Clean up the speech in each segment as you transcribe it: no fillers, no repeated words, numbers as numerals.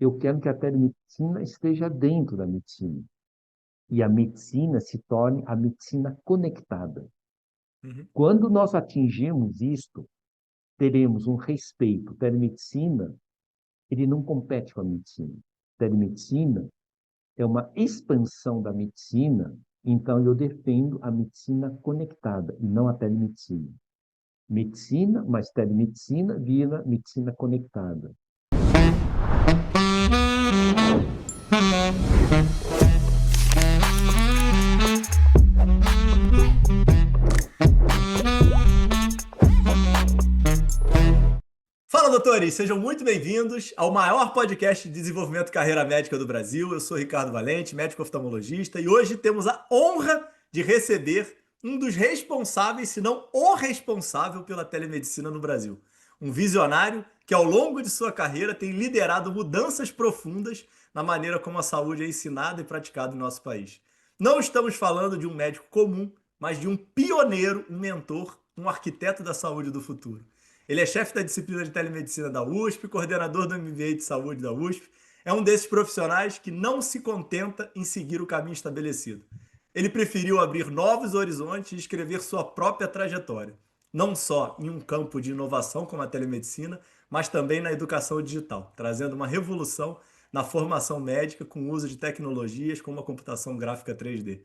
eu quero que a telemedicina esteja dentro da medicina e a medicina se torne a medicina conectada. Uhum. Quando nós atingirmos isto, teremos um respeito. Telemedicina, ele não compete com a medicina. Telemedicina é uma expansão da medicina, então eu defendo a medicina conectada e não a telemedicina. Medicina mais telemedicina vira medicina conectada. Fala, doutores! Sejam muito bem-vindos ao maior podcast de desenvolvimento de carreira médica do Brasil. Eu sou Ricardo Valente, médico oftalmologista, e hoje temos a honra de receber um dos responsáveis, se não o responsável pela telemedicina no Brasil. Um visionário que, ao longo de sua carreira, tem liderado mudanças profundas na maneira como a saúde é ensinada e praticada em nosso país. Não estamos falando de um médico comum, mas de um pioneiro, um mentor, um arquiteto da saúde do futuro. Ele é chefe da disciplina de telemedicina da USP, coordenador do MBA de saúde da USP. É um desses profissionais que não se contenta em seguir o caminho estabelecido. Ele preferiu abrir novos horizontes e escrever sua própria trajetória, não só em um campo de inovação como a telemedicina, mas também na educação digital, trazendo uma revolução na formação médica com o uso de tecnologias como a computação gráfica 3D.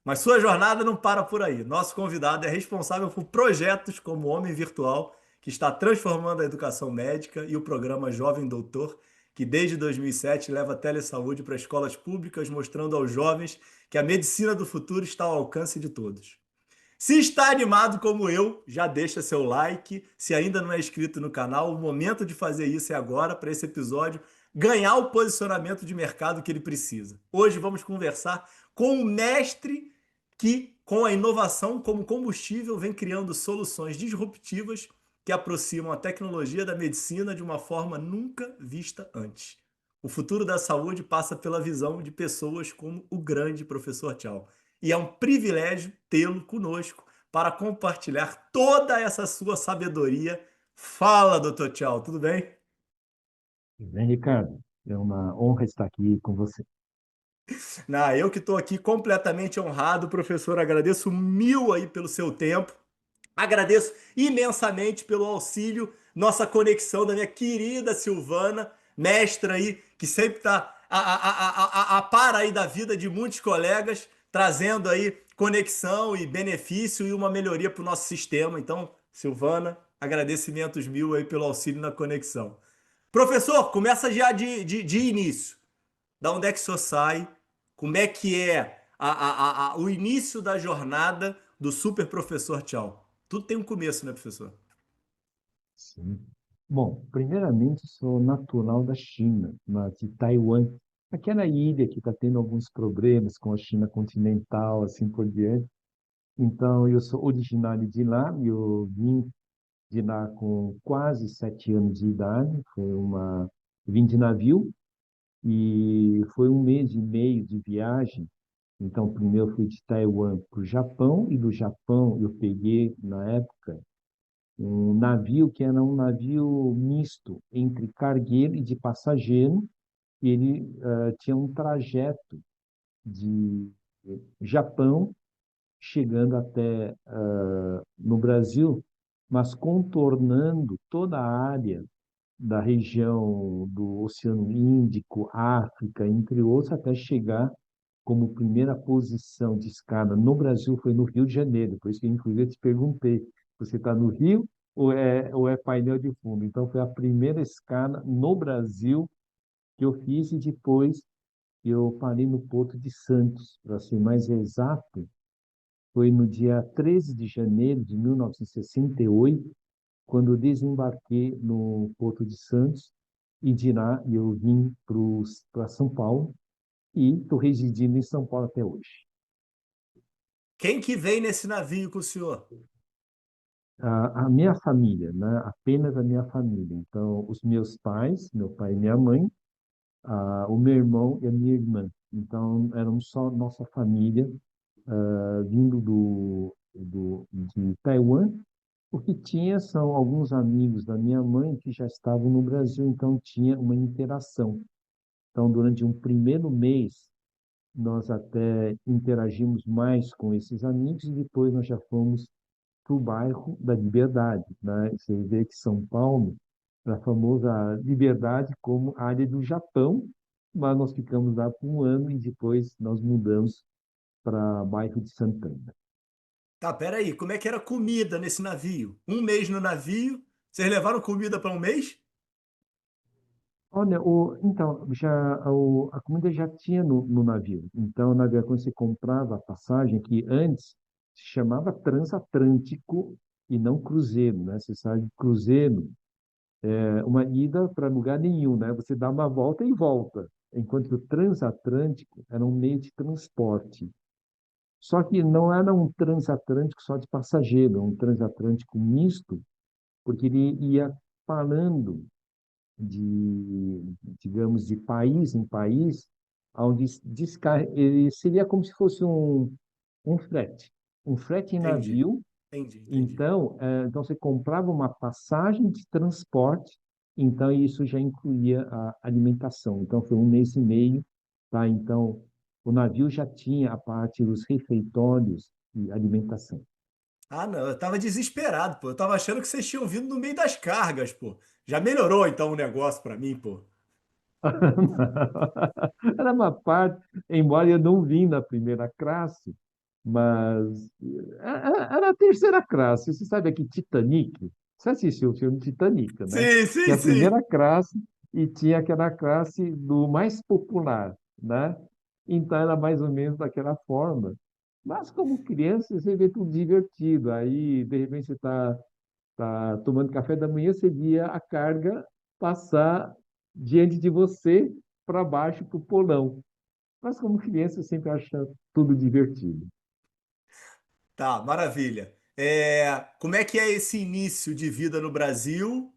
Mas sua jornada não para por aí. Nosso convidado é responsável por projetos como o Homem Virtual, que está transformando a educação médica, e o programa Jovem Doutor, que desde 2007 leva a telesaúde para escolas públicas, mostrando aos jovens que a medicina do futuro está ao alcance de todos. Se está animado como eu, já deixa seu like. Se ainda não é inscrito no canal, o momento de fazer isso é agora, para esse episódio ganhar o posicionamento de mercado que ele precisa. Hoje vamos conversar com o mestre que, com a inovação como combustível, vem criando soluções disruptivas que aproximam a tecnologia da medicina de uma forma nunca vista antes. O futuro da saúde passa pela visão de pessoas como o grande professor Tchau. E é um privilégio tê-lo conosco para compartilhar toda essa sua sabedoria. Fala, doutor Tchau, tudo bem? Tudo bem, Ricardo? É uma honra estar aqui com você. Não, eu que estou aqui completamente honrado, professor. Agradeço mil aí pelo seu tempo. Agradeço imensamente pelo auxílio, nossa conexão da minha querida Silvana, mestra aí, que sempre está a par aí da vida de muitos colegas, trazendo aí conexão e benefício e uma melhoria para o nosso sistema. Então, Silvana, agradecimentos mil aí pelo auxílio na conexão. Professor, começa já de início. Da onde é que o senhor sai? Como é que é o início da jornada do super professor Tchau? Tudo tem um começo, né, professor? Sim. Bom, primeiramente, sou natural da China, mas de Taiwan, aquela ilha que está tendo alguns problemas com a China continental, assim por diante. Então, eu sou originário de lá, eu vim de lá com quase 7 anos de idade, vim de navio e foi 1 mês e meio de viagem. Então, primeiro eu fui de Taiwan para o Japão e do Japão eu peguei, na época, um navio que era um navio misto entre cargueiro e de passageiro. E ele tinha um trajeto de Japão chegando até no Brasil, mas contornando toda a área da região do Oceano Índico, África, entre outros, até chegar como primeira posição de escada no Brasil foi no Rio de Janeiro. Por isso que, inclusive, eu te perguntei, você está no Rio ou é painel de fundo? Então, foi a primeira escada no Brasil que eu fiz e depois eu parei no Porto de Santos, para ser mais exato, foi no dia 13 de janeiro de 1968, quando eu desembarquei no Porto de Santos, e de lá eu vim para São Paulo e estou residindo em São Paulo até hoje. Quem que vem nesse navio com o senhor? A minha família, né? Apenas a minha família. Então, os meus pais, meu pai e minha mãe, o meu irmão e a minha irmã. Então, eram só nossa família, vindo de Taiwan. O que tinha são alguns amigos da minha mãe que já estavam no Brasil, então tinha uma interação. Então, durante um primeiro mês, nós até interagimos mais com esses amigos e depois nós já fomos para o bairro da Liberdade, né? Você vê que São Paulo é a famosa Liberdade como área do Japão, mas nós ficamos lá por um ano e depois nós mudamos para o bairro de Santana. Tá, peraí, como é que era a comida nesse navio? Um mês no navio, vocês levaram comida para um mês? Olha, então, a comida já tinha no navio. Então, na verdade, quando você comprava a passagem, que antes se chamava transatlântico e não cruzeiro, né? Você sabe, cruzeiro é uma ida para lugar nenhum, né? Você dá uma volta e volta. Enquanto que o transatlântico era um meio de transporte. Só que não era um transatlântico só de passageiro, um transatlântico misto, porque ele ia parando de, digamos, de país em país, onde ele seria como se fosse um frete em Entendi, navio. entendi. Então você comprava uma passagem de transporte, então isso já incluía a alimentação. Então foi um mês e meio, tá? Então o navio já tinha a parte dos refeitórios e alimentação. Ah, não, eu tava desesperado, pô. Eu tava achando que vocês tinham vindo no meio das cargas, pô. Já melhorou então o negócio para mim, pô. Era uma parte, embora eu não vim na primeira classe, mas era a terceira classe. Você sabe aqui, Titanic? Você assistiu o filme Titanic, né? Sim, Tinha sim, a sim. primeira classe e tinha aquela classe do mais popular, né? Então era mais ou menos daquela forma. Mas como criança, você vê tudo divertido. Aí, de repente, você está tomando café da manhã, você via a carga passar diante de você para baixo para o polão. Mas como criança, eu sempre acho tudo divertido. Tá, maravilha. Como é que é esse início de vida no Brasil?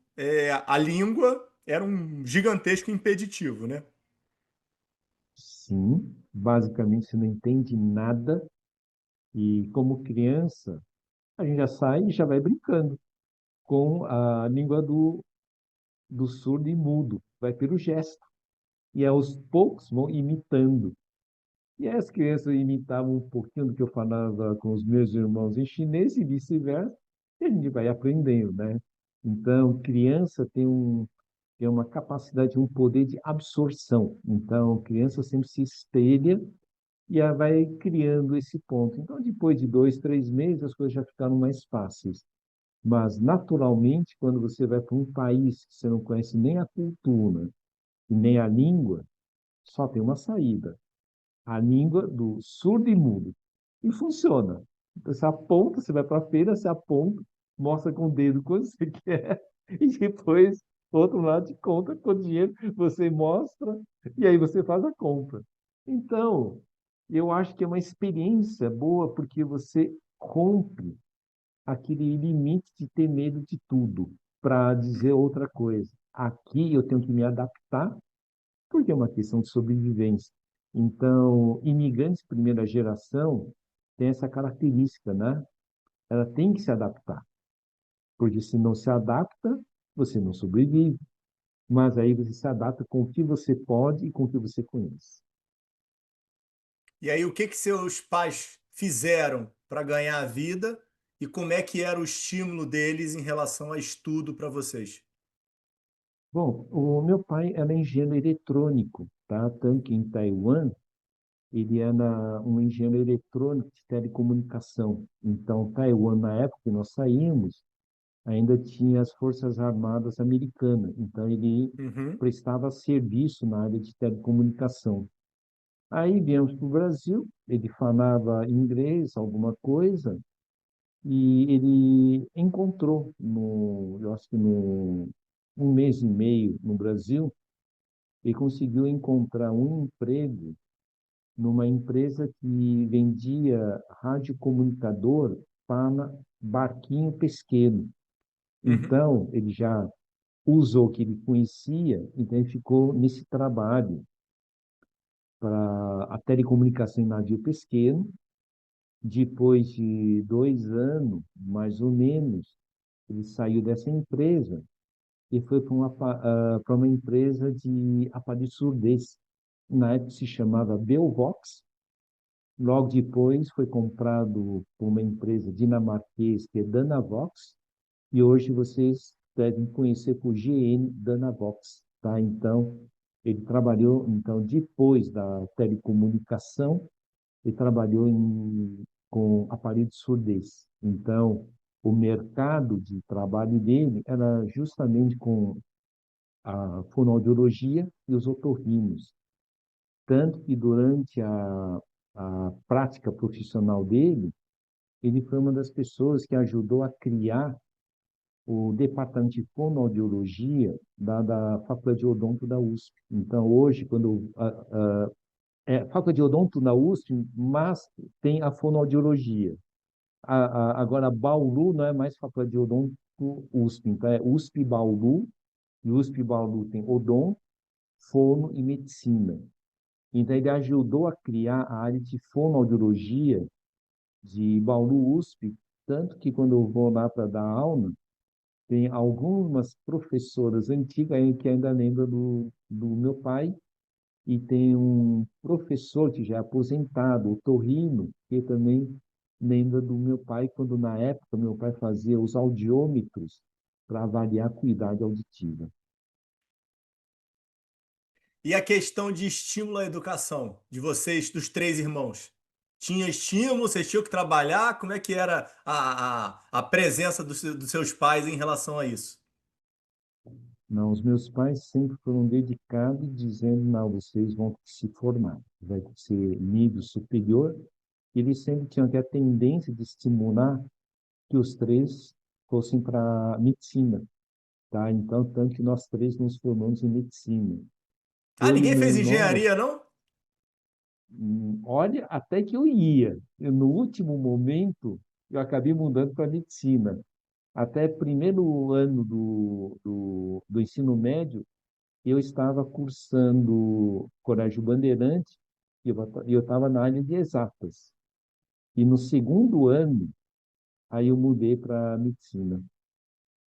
A língua era um gigantesco impeditivo, né? Sim, basicamente você não entende nada e como criança, a gente já sai e já vai brincando com a língua do surdo e mudo, vai pelo gesto. E aos poucos vão imitando. E as crianças imitavam um pouquinho do que eu falava com os meus irmãos em chinês e vice-versa, e a gente vai aprendendo, né? Então, criança tem uma capacidade, um poder de absorção. Então, criança sempre se espelha e ela vai criando esse ponto. Então, depois de 2, 3 meses, as coisas já ficaram mais fáceis. Mas, naturalmente, quando você vai para um país que você não conhece nem a cultura e nem a língua, só tem uma saída: a língua do surdo e mudo. E funciona. Então, você aponta, você vai para a feira, você aponta, mostra com o dedo quando você quer, e depois, o outro lado te conta com o dinheiro, você mostra, e aí você faz a compra. Então, eu acho que é uma experiência boa, porque você rompe aquele limite de ter medo de tudo, para dizer outra coisa. Aqui eu tenho que me adaptar porque é uma questão de sobrevivência. Então, imigrantes de primeira geração têm essa característica, né? Ela tem que se adaptar, porque se não se adapta, você não sobrevive. Mas aí você se adapta com o que você pode e com o que você conhece. E aí, o que que seus pais fizeram para ganhar a vida e como é que era o estímulo deles em relação a estudo para vocês? Bom, o meu pai era engenheiro eletrônico, tá? Tanto que em Taiwan ele era um engenheiro eletrônico de telecomunicação. Então, Taiwan, na época que nós saímos, ainda tinha as Forças Armadas Americanas. Então, ele Uhum, prestava serviço na área de telecomunicação. Aí viemos para o Brasil, ele falava inglês, alguma coisa, e ele encontrou, eu acho que no um mês e meio no Brasil, ele conseguiu encontrar um emprego numa empresa que vendia radiocomunicador para barquinho pesqueiro. uhum. Então, ele já usou o que ele conhecia, então ele ficou nesse trabalho para a telecomunicação em navio pesqueiro. Depois de 2 anos, mais ou menos, ele saiu dessa empresa e foi para uma empresa de aparelho de surdez. na época se chamava Belvox. Logo depois foi comprado por uma empresa dinamarquesa, que é Danavox, e hoje vocês devem conhecer por GN Danavox, tá? Então, ele trabalhou, então, depois da telecomunicação, ele trabalhou com aparelho de surdez. Então, o mercado de trabalho dele era justamente com a fonoaudiologia e os otorrinos. Tanto que durante a prática profissional dele, ele foi uma das pessoas que ajudou a criar o departamento de fonoaudiologia da Faculdade de Odonto da USP. Então, hoje, quando é Faculdade de Odonto na USP, mas tem a fonoaudiologia. Agora, Bauru não é mais Faculdade de Odonto USP, então é USP Bauru, e USP Bauru tem odonto, fono e medicina. Então, ele ajudou a criar a área de fonoaudiologia de Bauru USP, tanto que quando eu vou lá para dar aula, tem algumas professoras antigas aí que ainda lembram do meu pai, e tem um professor que já é aposentado, o Torrino, que também lembra do meu pai, quando na época meu pai fazia os audiômetros para avaliar a acuidade auditiva. E a questão de estímulo à educação, de vocês, dos três irmãos? Tinha estímulo, vocês tinham que trabalhar? Como é que era a presença dos seus pais em relação a isso? Não, os meus pais sempre foram dedicados, dizendo, não, vocês vão se formar, vai ser nível superior. Eles sempre tinham até a tendência de estimular que os três fossem para medicina, tá? Então, tanto que nós três nos formamos em medicina. Ah, Eu e o ninguém meu fez irmão, engenharia, não? olha, até que eu ia. No último momento, eu acabei mudando para medicina. Até primeiro ano do ensino médio, eu estava cursando Colégio Bandeirante e eu estava na área de exatas. E no segundo ano, aí eu mudei para medicina.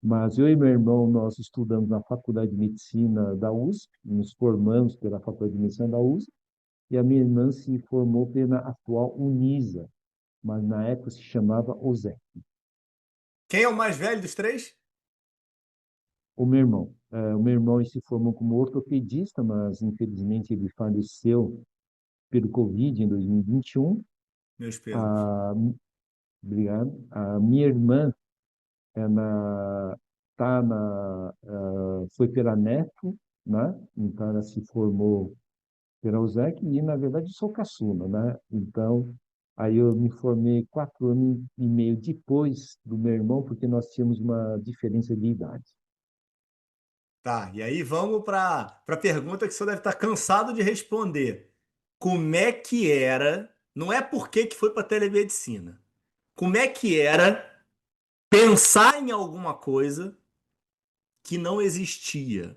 Mas eu e meu irmão, nós estudamos na Faculdade de Medicina da USP, nos formamos pela Faculdade de Medicina da USP, e a minha irmã se formou pela atual Unisa, mas na época se chamava OSEC. Quem é o mais velho dos três? O meu irmão ele se formou como ortopedista, mas infelizmente ele faleceu pelo Covid em 2021. Meus pesos. A, obrigado. A minha irmã, ela foi pela Neto, né? Então ela se formou pela USEC e, na verdade, sou caçula, né? Então, aí eu me formei 4 anos e meio depois do meu irmão, porque nós tínhamos uma diferença de idade. Tá, e aí vamos para a pergunta que o senhor deve estar cansado de responder. Como é que era? Não é por que que foi para telemedicina. Como é que era pensar em alguma coisa que não existia?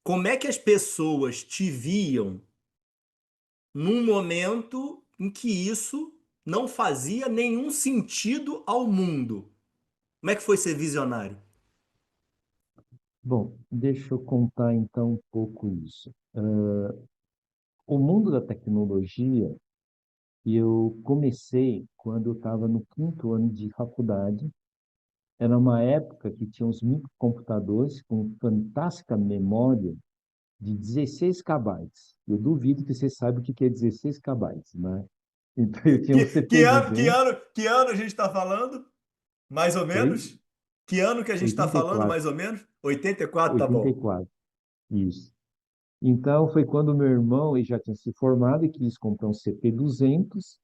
Como é que as pessoas te viam num momento em que isso não fazia nenhum sentido ao mundo? Como é que foi ser visionário? Bom, deixa eu contar então um pouco isso. O mundo da tecnologia, eu comecei quando eu estava no quinto ano de faculdade. Era uma época que tinha uns microcomputadores com fantástica memória de 16 kbytes. Eu duvido que você saiba o que é 16 kbytes, né? Então, eu tinha um Que ano, que CP200, ano, que ano a gente está falando? Mais ou oi? menos? Que ano que a gente está falando, 84, mais ou menos? 84, tá bom. 84, isso. Então, foi quando meu irmão ele já tinha se formado e quis comprar um CP200,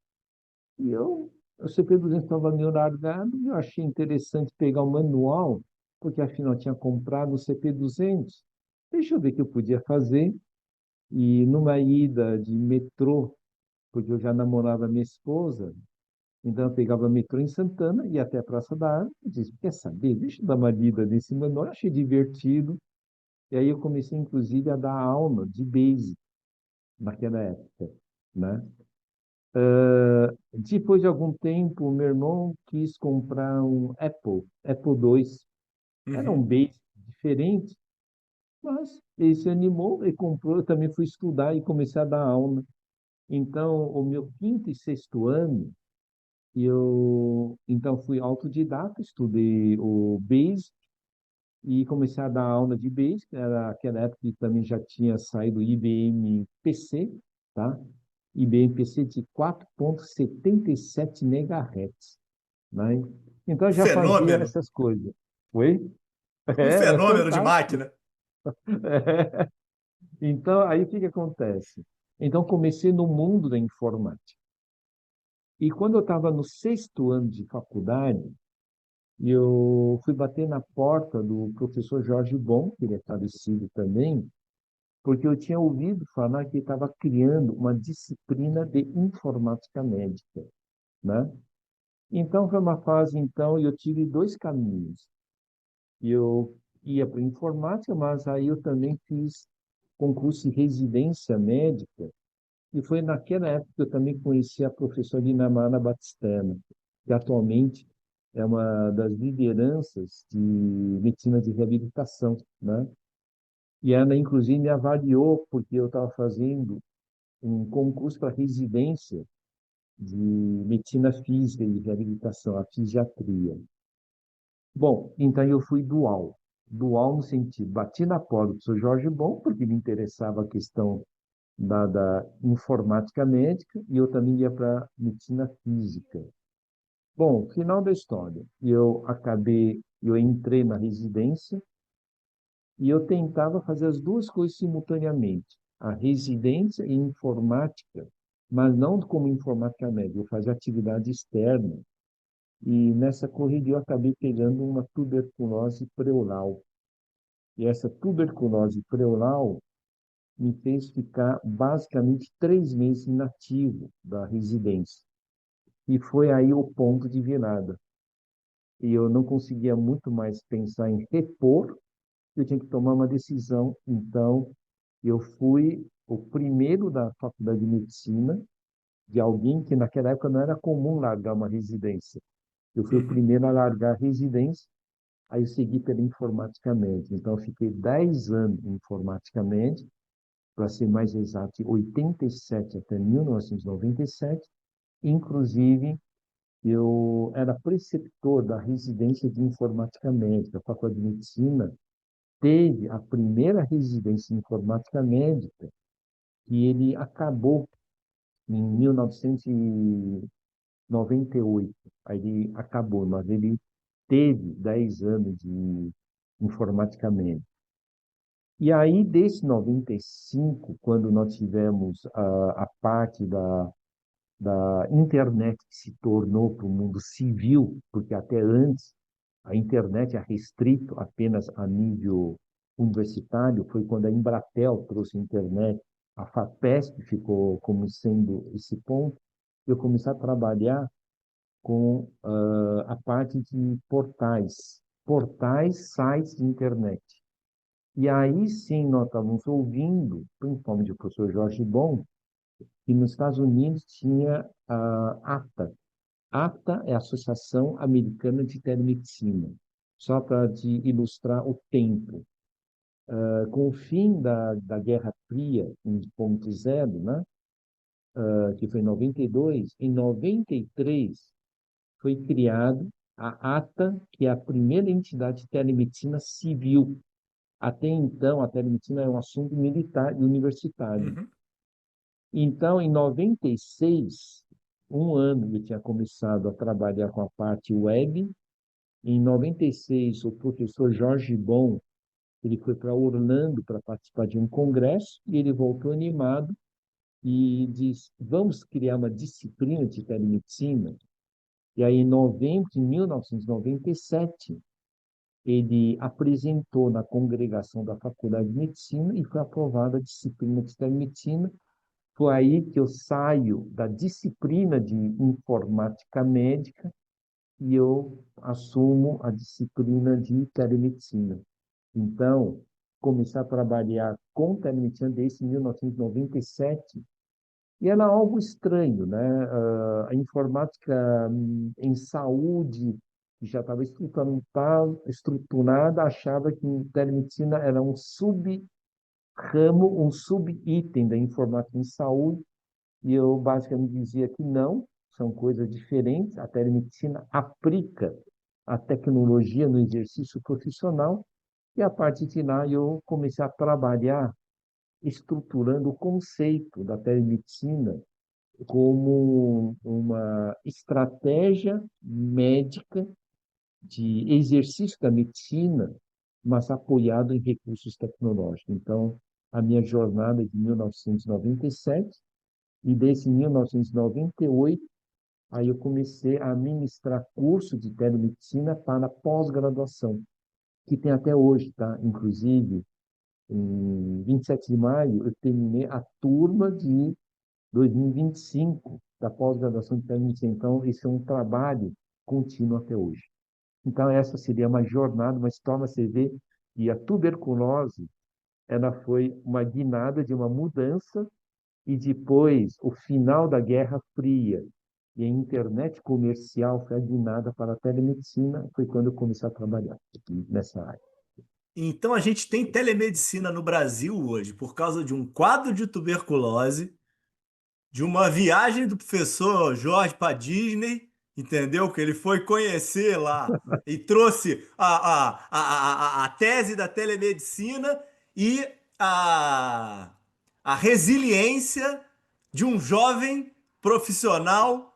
e o CP200 estava meio largado, e eu achei interessante pegar o manual, porque afinal eu tinha comprado o CP200. Deixa eu ver o que eu podia fazer. E numa ida de metrô, porque eu já namorava minha esposa, então eu pegava metrô em Santana, ia até a Praça da Árvore, e disse, quer saber, deixa eu dar uma lida nesse manual, achei divertido. E aí eu comecei, inclusive, a dar aula de Basic naquela época, né? Depois de algum tempo, meu irmão quis comprar Apple II. Era um Uhum. Basic diferente, mas ele se animou e comprou. Eu também fui estudar e comecei a dar aula. Então, o meu quinto e sexto ano, eu então fui autodidata, estudei o Basic e comecei a dar aula de Basic. Era aquela época que também já tinha saído o IBM PC, tá? IBM PC de 4,77 MHz, né? Então eu já fazia Fenômeno. essas coisas. Oi? Um É fenômeno de fantástico. máquina. Então, aí o que que acontece? Então, comecei no mundo da informática. E quando eu estava no sexto ano de faculdade, eu fui bater na porta do professor Jorge Bom, que ele é falecido também, porque eu tinha ouvido falar que ele estava criando uma disciplina de informática médica, né? Então, foi uma fase, então, e eu tive dois caminhos. Eu ia para informática, mas aí eu também fiz concurso de residência médica. E foi naquela época que eu também conheci a professora Inamara Batistana, que atualmente é uma das lideranças de medicina de reabilitação, né? E ela, inclusive, me avaliou porque eu estava fazendo um concurso para residência de medicina física e de reabilitação, a fisiatria. Bom, então eu fui dual. Dual no sentido, bati na porta do professor Jorge Bom, porque me interessava a questão da informática médica e eu também ia para medicina física. Bom, final da história. Eu entrei na residência e eu tentava fazer as duas coisas simultaneamente, a residência em informática, mas não como informática médica, eu fazia atividade externa. E nessa correria eu acabei pegando uma tuberculose pleural. E essa tuberculose pleural me fez ficar basicamente 3 meses inativo da residência. E foi aí o ponto de virada. E eu não conseguia muito mais pensar em repor, eu tinha que tomar uma decisão. Então, eu fui o primeiro da faculdade de medicina, de alguém que naquela época não era comum largar uma residência. Eu fui o Uhum. primeiro a largar a residência, aí eu segui pela informática médica. Então, eu fiquei 10 anos em informática médica, para ser mais exato, de 87 até 1997. Inclusive, eu era preceptor da residência de informática médica. A Faculdade de Medicina teve a primeira residência em informática médica, que ele acabou em 1998. Aí ele acabou, mas ele teve 10 anos de informática médica. E aí, desde 95, quando nós tivemos a parte da internet que se tornou para o mundo civil, porque até antes a internet era restrito apenas a nível universitário, foi quando a Embratel trouxe a internet, a FAPESP ficou como sendo esse ponto, eu comecei a trabalhar com a parte de portais, sites de internet. E aí sim nós estávamos ouvindo, principalmente o professor Jorge Bom, que nos Estados Unidos tinha a ATA. ATA é a Associação Americana de Telemedicina. Só para te ilustrar o tempo. Com o fim da Guerra Fria, em ponto zero, né? Que foi em 92, em 93 foi criado a ATA, que é a primeira entidade de telemedicina civil. Até então, a telemedicina é um assunto militar e universitário. Uhum. Então, em 96, um ano eu tinha começado a trabalhar com a parte web. Em 96, o professor Jorge Bom, ele foi para Orlando para participar de um congresso e ele voltou animado e disse: vamos criar uma disciplina de telemedicina. E aí, em 1997, ele apresentou na congregação da Faculdade de Medicina e foi aprovada a disciplina de telemedicina. Foi aí que eu saio da disciplina de informática médica e eu assumo a disciplina de telemedicina. Então, comecei a trabalhar com telemedicina desde 1997 e era algo estranho, né? A informática em saúde, que já estava estruturada, achava que telemedicina era um ramo, um subitem da informática em saúde, e eu basicamente dizia que não, são coisas diferentes. A telemedicina aplica a tecnologia no exercício profissional, e a partir de lá eu comecei a trabalhar estruturando o conceito da telemedicina como uma estratégia médica de exercício da medicina, mas apoiado em recursos tecnológicos. Então, a minha jornada é de 1997, e desse 1998, aí eu comecei a ministrar curso de telemedicina para pós-graduação, que tem até hoje, tá? Inclusive, em 27 de maio, eu terminei a turma de 2025 da pós-graduação de telemedicina. Então, esse é um trabalho contínuo até hoje. Então, essa seria uma jornada, uma história, você vê, e a tuberculose, ela foi uma guinada de uma mudança, e depois o final da Guerra Fria e a internet comercial foi a guinada para a telemedicina, foi quando eu comecei a trabalhar aqui nessa área. Então a gente tem telemedicina no Brasil hoje por causa de um quadro de tuberculose, de uma viagem do professor Jorge para Disney, entendeu? Que ele foi conhecer lá e trouxe a tese da telemedicina e a, a resiliência de um jovem profissional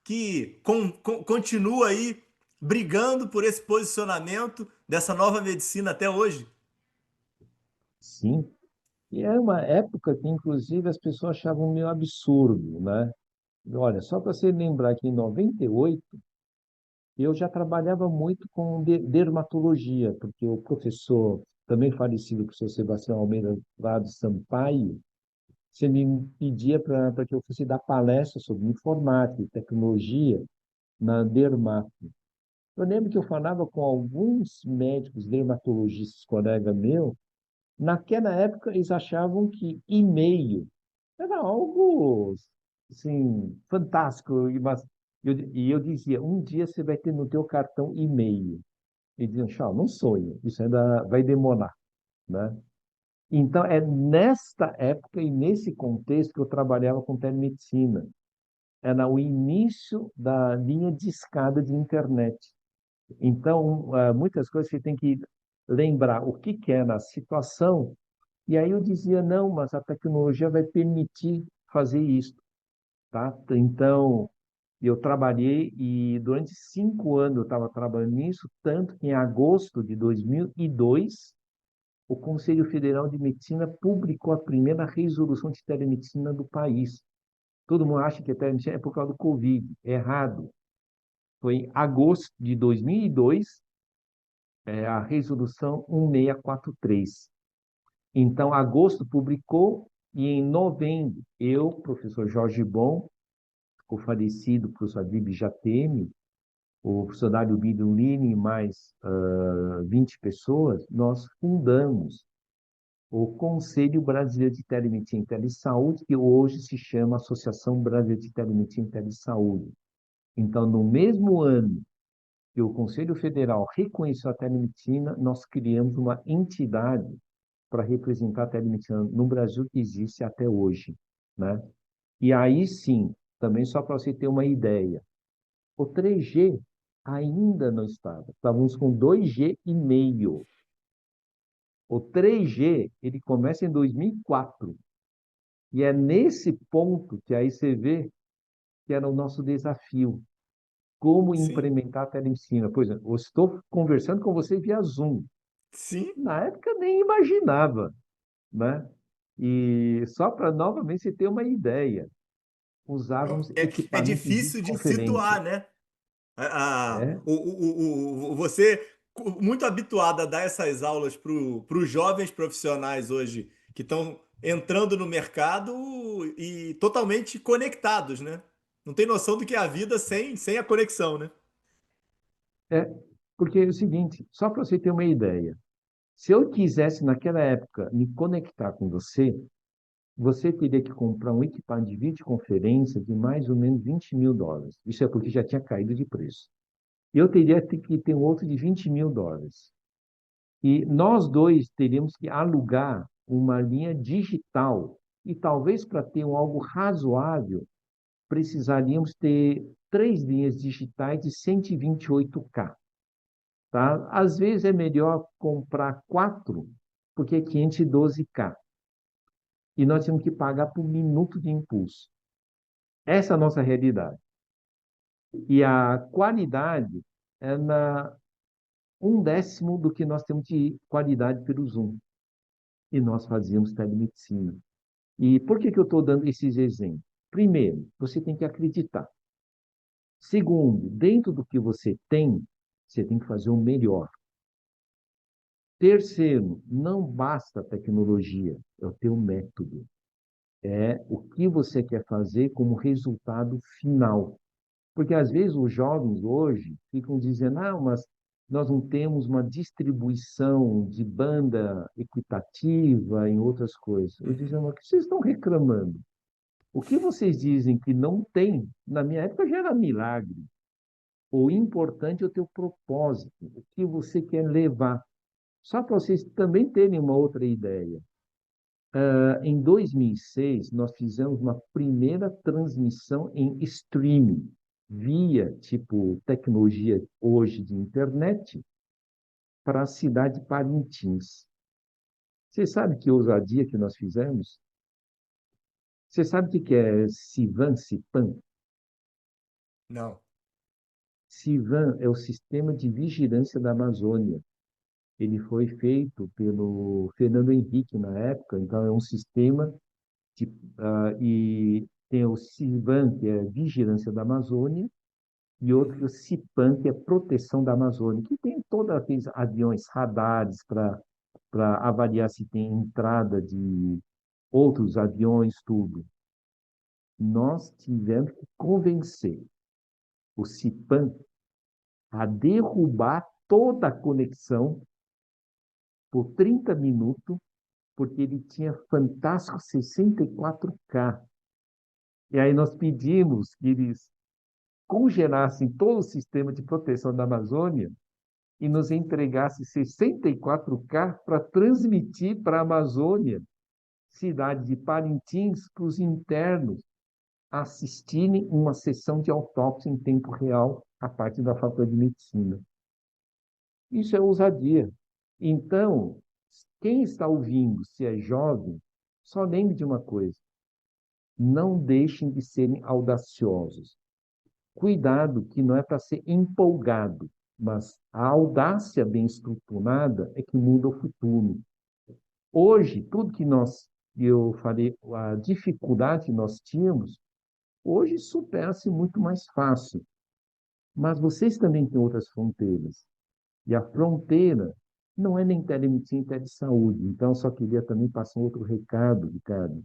que continua aí brigando por esse posicionamento dessa nova medicina até hoje. Sim, e é uma época que, inclusive, as pessoas achavam meio absurdo, né? Olha, só para você lembrar que em 98 eu já trabalhava muito com dermatologia, porque o professor, também falecido, o professor Sebastião Almeida Vado Sampaio, você me pedia para que eu fosse dar palestra sobre informática e tecnologia na Dermato. Eu lembro que eu falava com alguns médicos dermatologistas, colega meu, naquela época eles achavam que e-mail era algo assim, fantástico, e eu dizia, um dia você vai ter no teu cartão e-mail. E diziam, Chau, não sonho, isso ainda vai demorar, né? Então, é nesta época e nesse contexto que eu trabalhava com telemedicina. Era o início da linha de escada de internet. Então, muitas coisas você tem que lembrar o que que era a situação, e aí eu dizia, não, mas a tecnologia vai permitir fazer isso, tá? Então, eu trabalhei e durante 5 anos eu estava trabalhando nisso, tanto que em agosto de 2002 o Conselho Federal de Medicina publicou a primeira resolução de telemedicina do país. Todo mundo acha que a telemedicina é por causa do Covid. Errado. Foi em agosto de 2002, a resolução 1643. Então, agosto publicou, e em novembro, eu, professor Jorge Bom, o falecido professor Adib Jateme, o professor Dário Bidolini e mais 20 pessoas, nós fundamos o Conselho Brasileiro de Telemedicina e Telesaúde, que hoje se chama Associação Brasileira de Telemedicina e Telesaúde. Então, no mesmo ano que o Conselho Federal reconheceu a telemedicina, nós criamos uma entidade para representar a telemedicina no Brasil, que existe até hoje, né? E aí sim, também só para você ter uma ideia, o 3G ainda não estava. Estávamos com 2G e meio. O 3G, ele começa em 2004. E é nesse ponto que aí você vê que era o nosso desafio. Como Sim, implementar a telemedicina? Por exemplo, eu estou conversando com você via Zoom. sim. Na época nem imaginava, né? E só para novamente você ter uma ideia, usávamos É equipamento de difícil de videoconferência. situar, né? É, Você, muito habituado a dar essas aulas para os jovens profissionais hoje que estão entrando no mercado e totalmente conectados, né? Não tem noção do que é a vida sem a conexão, né? é, porque é o seguinte, só para você ter uma ideia, se eu quisesse naquela época me conectar com você, você teria que comprar um equipamento de videoconferência de mais ou menos US$ 20.000. Isso é porque já tinha caído de preço. Eu teria que ter um outro de US$ 20.000. E nós dois teríamos que alugar uma linha digital. E talvez para ter algo razoável, precisaríamos ter 3 linhas digitais de 128K. Tá? Às vezes é melhor comprar 4, porque é 512K. E nós temos que pagar por minuto de impulso. Essa é a nossa realidade. E a qualidade é na 1/10 do que nós temos de qualidade pelo Zoom. E nós fazíamos telemedicina. E por que eu estou dando esses exemplos? Primeiro, você tem que acreditar. Segundo, dentro do que você tem que fazer o melhor. Terceiro, não basta a tecnologia, é o teu método. É o que você quer fazer como resultado final. Porque às vezes os jovens hoje ficam dizendo, mas nós não temos uma distribuição de banda equitativa em outras coisas. Eu dizia, mas o que vocês estão reclamando? O que vocês dizem que não tem, na minha época já era milagre. O importante é o teu propósito, o que você quer levar. Só para vocês também terem uma outra ideia. Em 2006, nós fizemos uma primeira transmissão em streaming, via, tipo, tecnologia hoje de internet, para a cidade de Parintins. Você sabe que ousadia que nós fizemos? Você sabe o que é CIVAN, CIPAM? Não. CIVAN é o Sistema de Vigilância da Amazônia. Ele foi feito pelo Fernando Henrique na época, então é um sistema e tem o CIVAN, que é Vigilância da Amazônia, e outro que é o CIPAM, que é Proteção da Amazônia, que tem todos aqueles aviões, radares para avaliar se tem entrada de outros aviões, tudo. Nós tivemos que convencer o CIPAM a derrubar toda a conexão por 30 minutos, porque ele tinha fantástico 64K. E aí nós pedimos que eles congelassem todo o sistema de proteção da Amazônia e nos entregassem 64K para transmitir para a Amazônia, cidade de Parintins, para os internos assistirem uma sessão de autópsia em tempo real a parte da Faculdade de Medicina. Isso é ousadia. Então, quem está ouvindo, se é jovem, só lembre de uma coisa: não deixem de serem audaciosos. Cuidado, que não é para ser empolgado, mas a audácia bem estruturada é que muda o futuro. Hoje, tudo que eu falei, a dificuldade que nós tínhamos, hoje supera-se muito mais fácil. Mas vocês também têm outras fronteiras. E a fronteira não é nem telemedicina, nem telesaúde. Então, eu só queria também passar um outro recado, Ricardo.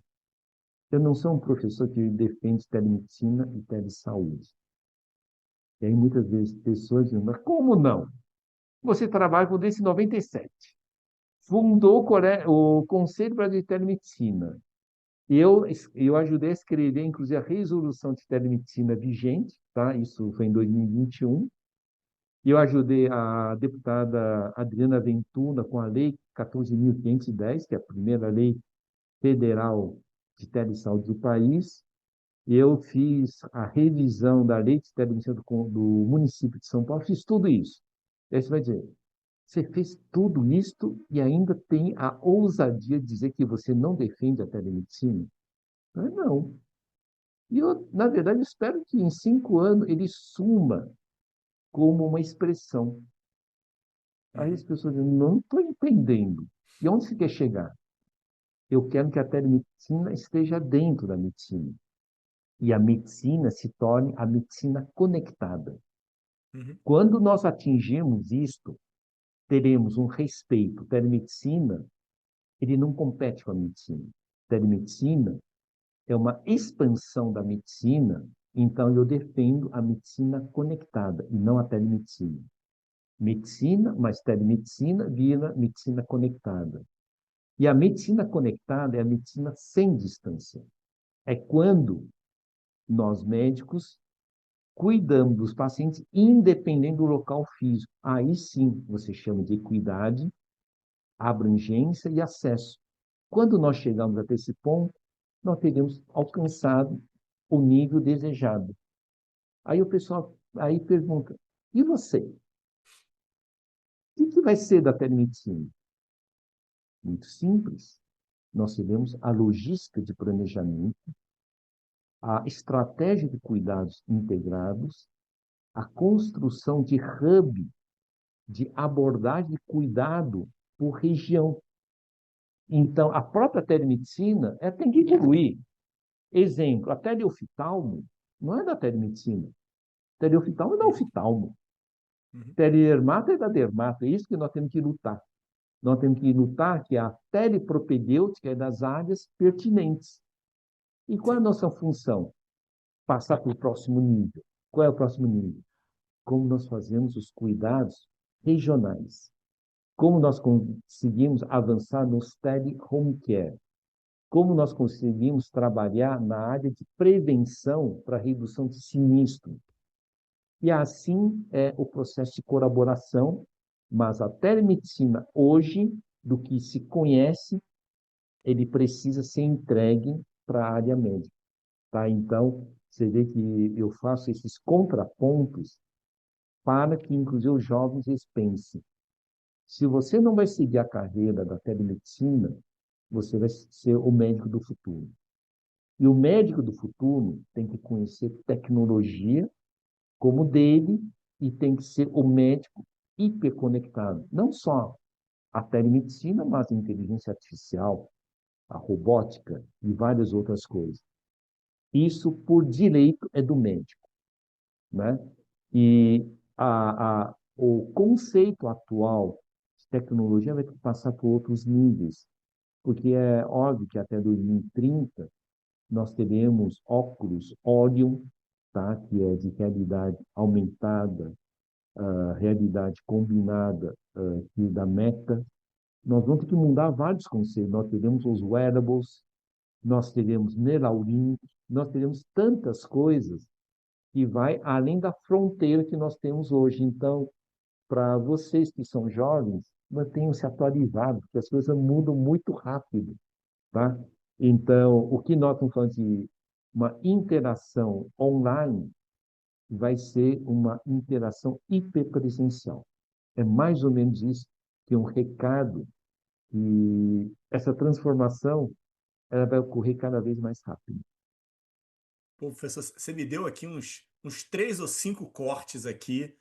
Eu não sou um professor que defende telemedicina e telesaúde. E aí, muitas vezes, pessoas dizem, mas como não? Você trabalha com desde 97. Fundou o Conselho Brasileiro de Telemedicina. Eu ajudei a escrever, inclusive, a resolução de telemedicina vigente, tá? Isso foi em 2021. E eu ajudei a deputada Adriana Ventura com a Lei 14.510, que é a primeira lei federal de telesaúde do país. Eu fiz a revisão da lei de telemedicina do município de São Paulo, fiz tudo isso. Aí você vai dizer, você fez tudo isto e ainda tem a ousadia de dizer que você não defende a telemedicina? Não. E eu, na verdade, espero que em 5 anos ele suma como uma expressão. Aí as pessoas dizem, não estou entendendo. E onde você quer chegar? Eu quero que a telemedicina esteja dentro da medicina. E a medicina se torne a medicina conectada. Uhum. Quando nós atingirmos isto, teremos um respeito. Telemedicina, ele não compete com a medicina. Telemedicina é uma expansão da medicina, então eu defendo a medicina conectada e não a telemedicina. Medicina, mas telemedicina vira medicina conectada. E a medicina conectada é a medicina sem distância. É quando nós médicos cuidamos dos pacientes independente do local físico. Aí sim você chama de equidade, abrangência e acesso. quando nós chegamos até esse ponto, nós teríamos alcançado o nível desejado. Aí o pessoal aí pergunta, e você? O que vai ser da telemedicina? Muito simples. Nós teremos a logística de planejamento, a estratégia de cuidados integrados, a construção de hub de abordagem de cuidado por região. Então, a própria telemedicina tem que evoluir. Exemplo, a teleoftalmo não é da telemedicina. Teleoftalmo é da oftalmo. Uhum. Teledermato é da dermato. É isso que nós temos que lutar. Nós temos que lutar que a telepropedêutica é das áreas pertinentes. E qual é a Sim. nossa função? Passar para o próximo nível. Qual é o próximo nível? Como nós fazemos os cuidados regionais. Como nós conseguimos avançar nos tele-home care. Como nós conseguimos trabalhar na área de prevenção para redução de sinistro. E assim é o processo de colaboração, mas a telemedicina hoje, do que se conhece, ele precisa ser entregue para a área médica. Tá? Então, você vê que eu faço esses contrapontos para que, inclusive, os jovens eles pensem. Se você não vai seguir a carreira da telemedicina, você vai ser o médico do futuro. E o médico do futuro tem que conhecer tecnologia como dele e tem que ser o médico hiperconectado. Não só a telemedicina, mas a inteligência artificial, a robótica e várias outras coisas. Isso, por direito, é do médico, né? E o conceito atual de tecnologia vai ter que passar por outros níveis, porque é óbvio que até 2030 nós teremos óculos Orion, tá? Que é de realidade aumentada, realidade combinada, que da Meta. Nós vamos ter que mudar vários conceitos. Nós teremos os wearables, nós teremos Neuralink, nós teremos tantas coisas que vai além da fronteira que nós temos hoje. Então, para vocês que são jovens, mantenham-se atualizados, porque as coisas mudam muito rápido, tá? Então, o que nós estamos falando de uma interação online vai ser uma interação hiperpresencial. É mais ou menos isso que é um recado que essa transformação ela vai ocorrer cada vez mais rápido. Pô, professor, você me deu aqui uns 3 ou 5 cortes aqui,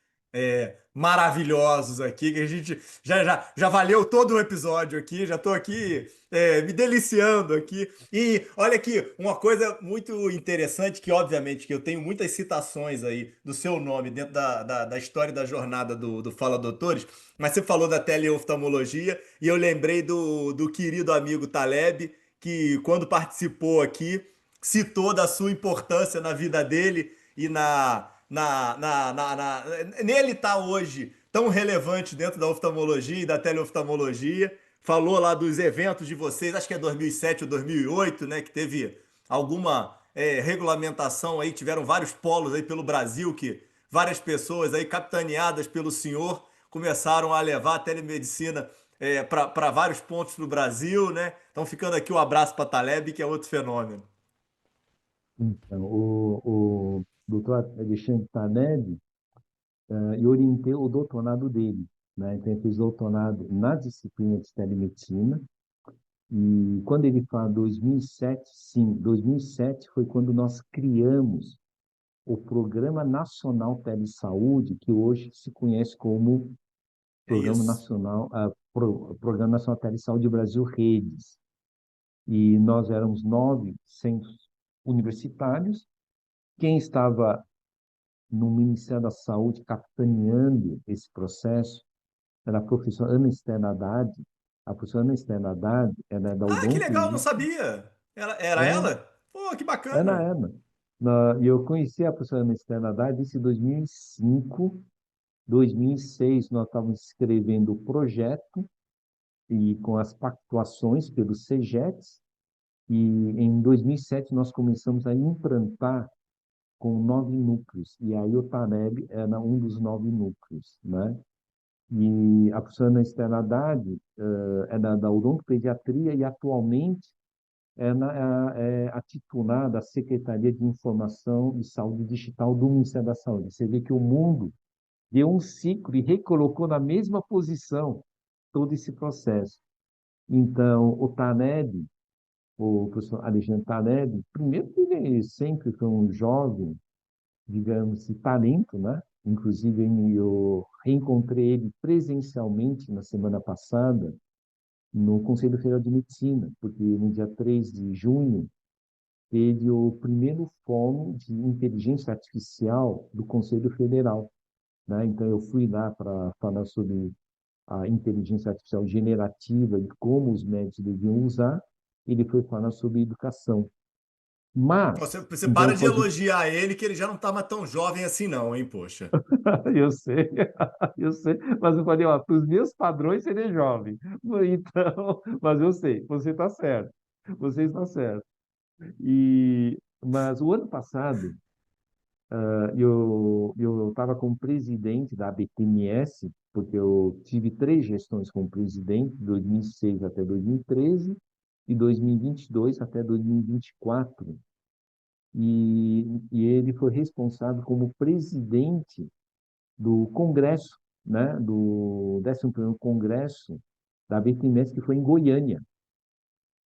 maravilhosos aqui, que a gente já valeu todo o episódio aqui, já estou aqui me deliciando aqui. E olha aqui, uma coisa muito interessante, que obviamente que eu tenho muitas citações aí do seu nome dentro da história da jornada do Fala Doutores, mas você falou da teleoftalmologia e eu lembrei do querido amigo Taleb, que quando participou aqui citou da sua importância na vida dele e nele está hoje tão relevante dentro da oftalmologia e da teleoftalmologia. Falou lá dos eventos de vocês, acho que é 2007 ou 2008, né, que teve alguma regulamentação aí, tiveram vários polos aí pelo Brasil que várias pessoas aí capitaneadas pelo senhor começaram a levar a telemedicina para vários pontos do Brasil, né? Então ficando aqui o abraço para Taleb, que é outro fenômeno. Então, o doutor Alexandre Taned, eu orientei o doutorado dele, né? Então, ele fez doutorado na disciplina de telemedicina, e quando ele fala 2007, sim, 2007 foi quando nós criamos o Programa Nacional Telesaúde, que hoje se conhece como É isso. Programa Nacional Telesaúde Brasil Redes. E nós éramos 9 centros universitários. Quem estava no Ministério da Saúde capitaneando esse processo era a professora Ana Estela Haddad. A professora Ana Estela Haddad, ela é da Ah, que legal, não odontologia. sabia. Era É, ela? Pô, que é na bacana. Ana. E eu conheci a professora Ana Estela Haddad isso em 2005. 2006, nós estávamos escrevendo o projeto e com as pactuações pelos CEGETs, e em 2007 nós começamos a implantar com 9 núcleos, e aí o Tareb era um dos 9 núcleos, né? E a professora Estela Haddad é da odontopediatria e atualmente é a titular da Secretaria de Informação e Saúde Digital do Ministério da Saúde. Você vê que o mundo deu um ciclo e recolocou na mesma posição todo esse processo. Então, o professor Alexandre Taleb, primeiro que ele sempre foi um jovem, digamos, de talento, né? Inclusive, eu reencontrei ele presencialmente na semana passada no Conselho Federal de Medicina, porque no dia 3 de junho teve o primeiro fórum de inteligência artificial do Conselho Federal, né? Então, eu fui lá para falar sobre a inteligência artificial generativa e como os médicos deviam usar. Ele foi falar sobre educação. Mas, Você então, para de elogiar ele, que ele já não tá mais tão jovem assim, não, hein, poxa. eu sei, eu sei, mas eu falei, ó, para os meus padrões seria jovem. Então, mas eu sei, você está certo, você está certo. Mas o ano passado, eu estava como presidente da ABTMS, porque eu tive 3 gestões como presidente, de 2006 até 2013 e 2022 até 2024. E ele foi responsável como presidente do Congresso, né, do 11º Congresso da BTMS, que foi em Goiânia,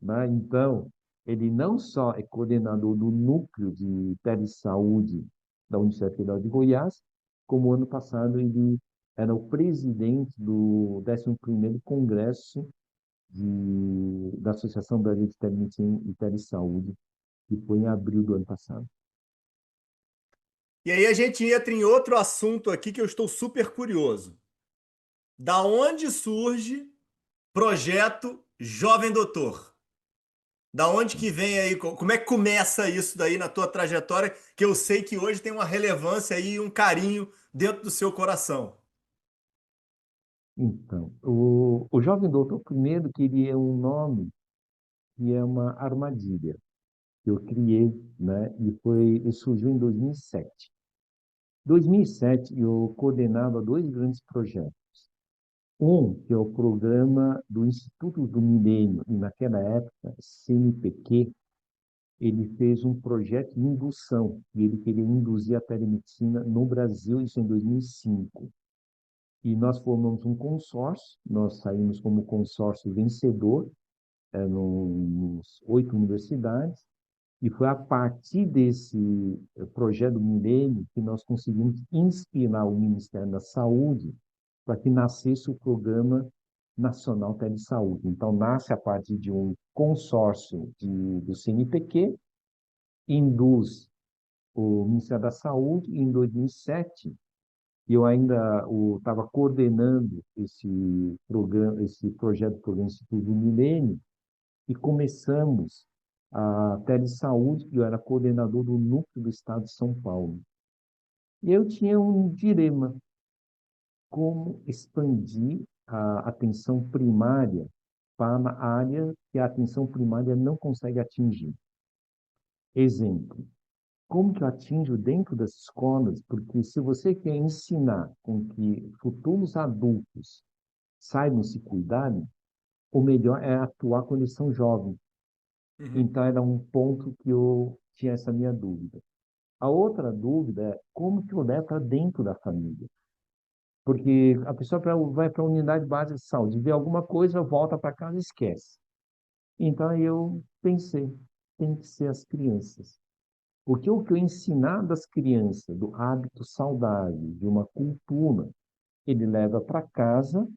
né? Então, ele não só é coordenador do núcleo de telesaúde da Universidade Federal de Goiás, como ano passado ele era o presidente do 11º Congresso da Associação Brasileira de Telemedicina e Telesaúde, que foi em abril do ano passado. E aí a gente entra em outro assunto aqui que eu estou super curioso. Da onde surge projeto Jovem Doutor? Da onde que vem aí? Como é que começa isso daí na tua trajetória? Que eu sei que hoje tem uma relevância aí e um carinho dentro do seu coração. Então, o jovem doutor, primeiro, queria um nome que é uma armadilha que eu criei, né? E surgiu em 2007. Em 2007, eu coordenava 2 grandes projetos. Um, que é o programa do Instituto do Milênio, e naquela época, CNPq, ele fez um projeto de indução, e ele queria induzir a telemedicina no Brasil, isso em 2005. E nós formamos um consórcio, nós saímos como consórcio vencedor, nos 8 universidades, e foi a partir desse projeto do Milênio que nós conseguimos inspirar o Ministério da Saúde para que nascesse o Programa Nacional Telesaúde. Então, nasce a partir de um consórcio do CNPq, induz o Ministério da Saúde, e em 2007, eu ainda estava coordenando esse programa, esse projeto do Programa Instituto do Milênio, e começamos a telesaúde, eu era coordenador do núcleo do estado de São Paulo. E eu tinha um dilema: como expandir a atenção primária para a área que a atenção primária não consegue atingir. Exemplo, como que eu atinjo dentro das escolas? Porque se você quer ensinar com que futuros adultos saibam se cuidarem, o melhor é atuar quando eles são jovens. Uhum. Então, era um ponto que eu tinha essa minha dúvida. A outra dúvida é como que eu levo para dentro da família. Porque a pessoa vai para a unidade básica de saúde, vê alguma coisa, volta para casa e esquece. Então, eu pensei, tem que ser as crianças. Porque o que eu ensinar das crianças, do hábito saudável, de uma cultura, ele leva para casa,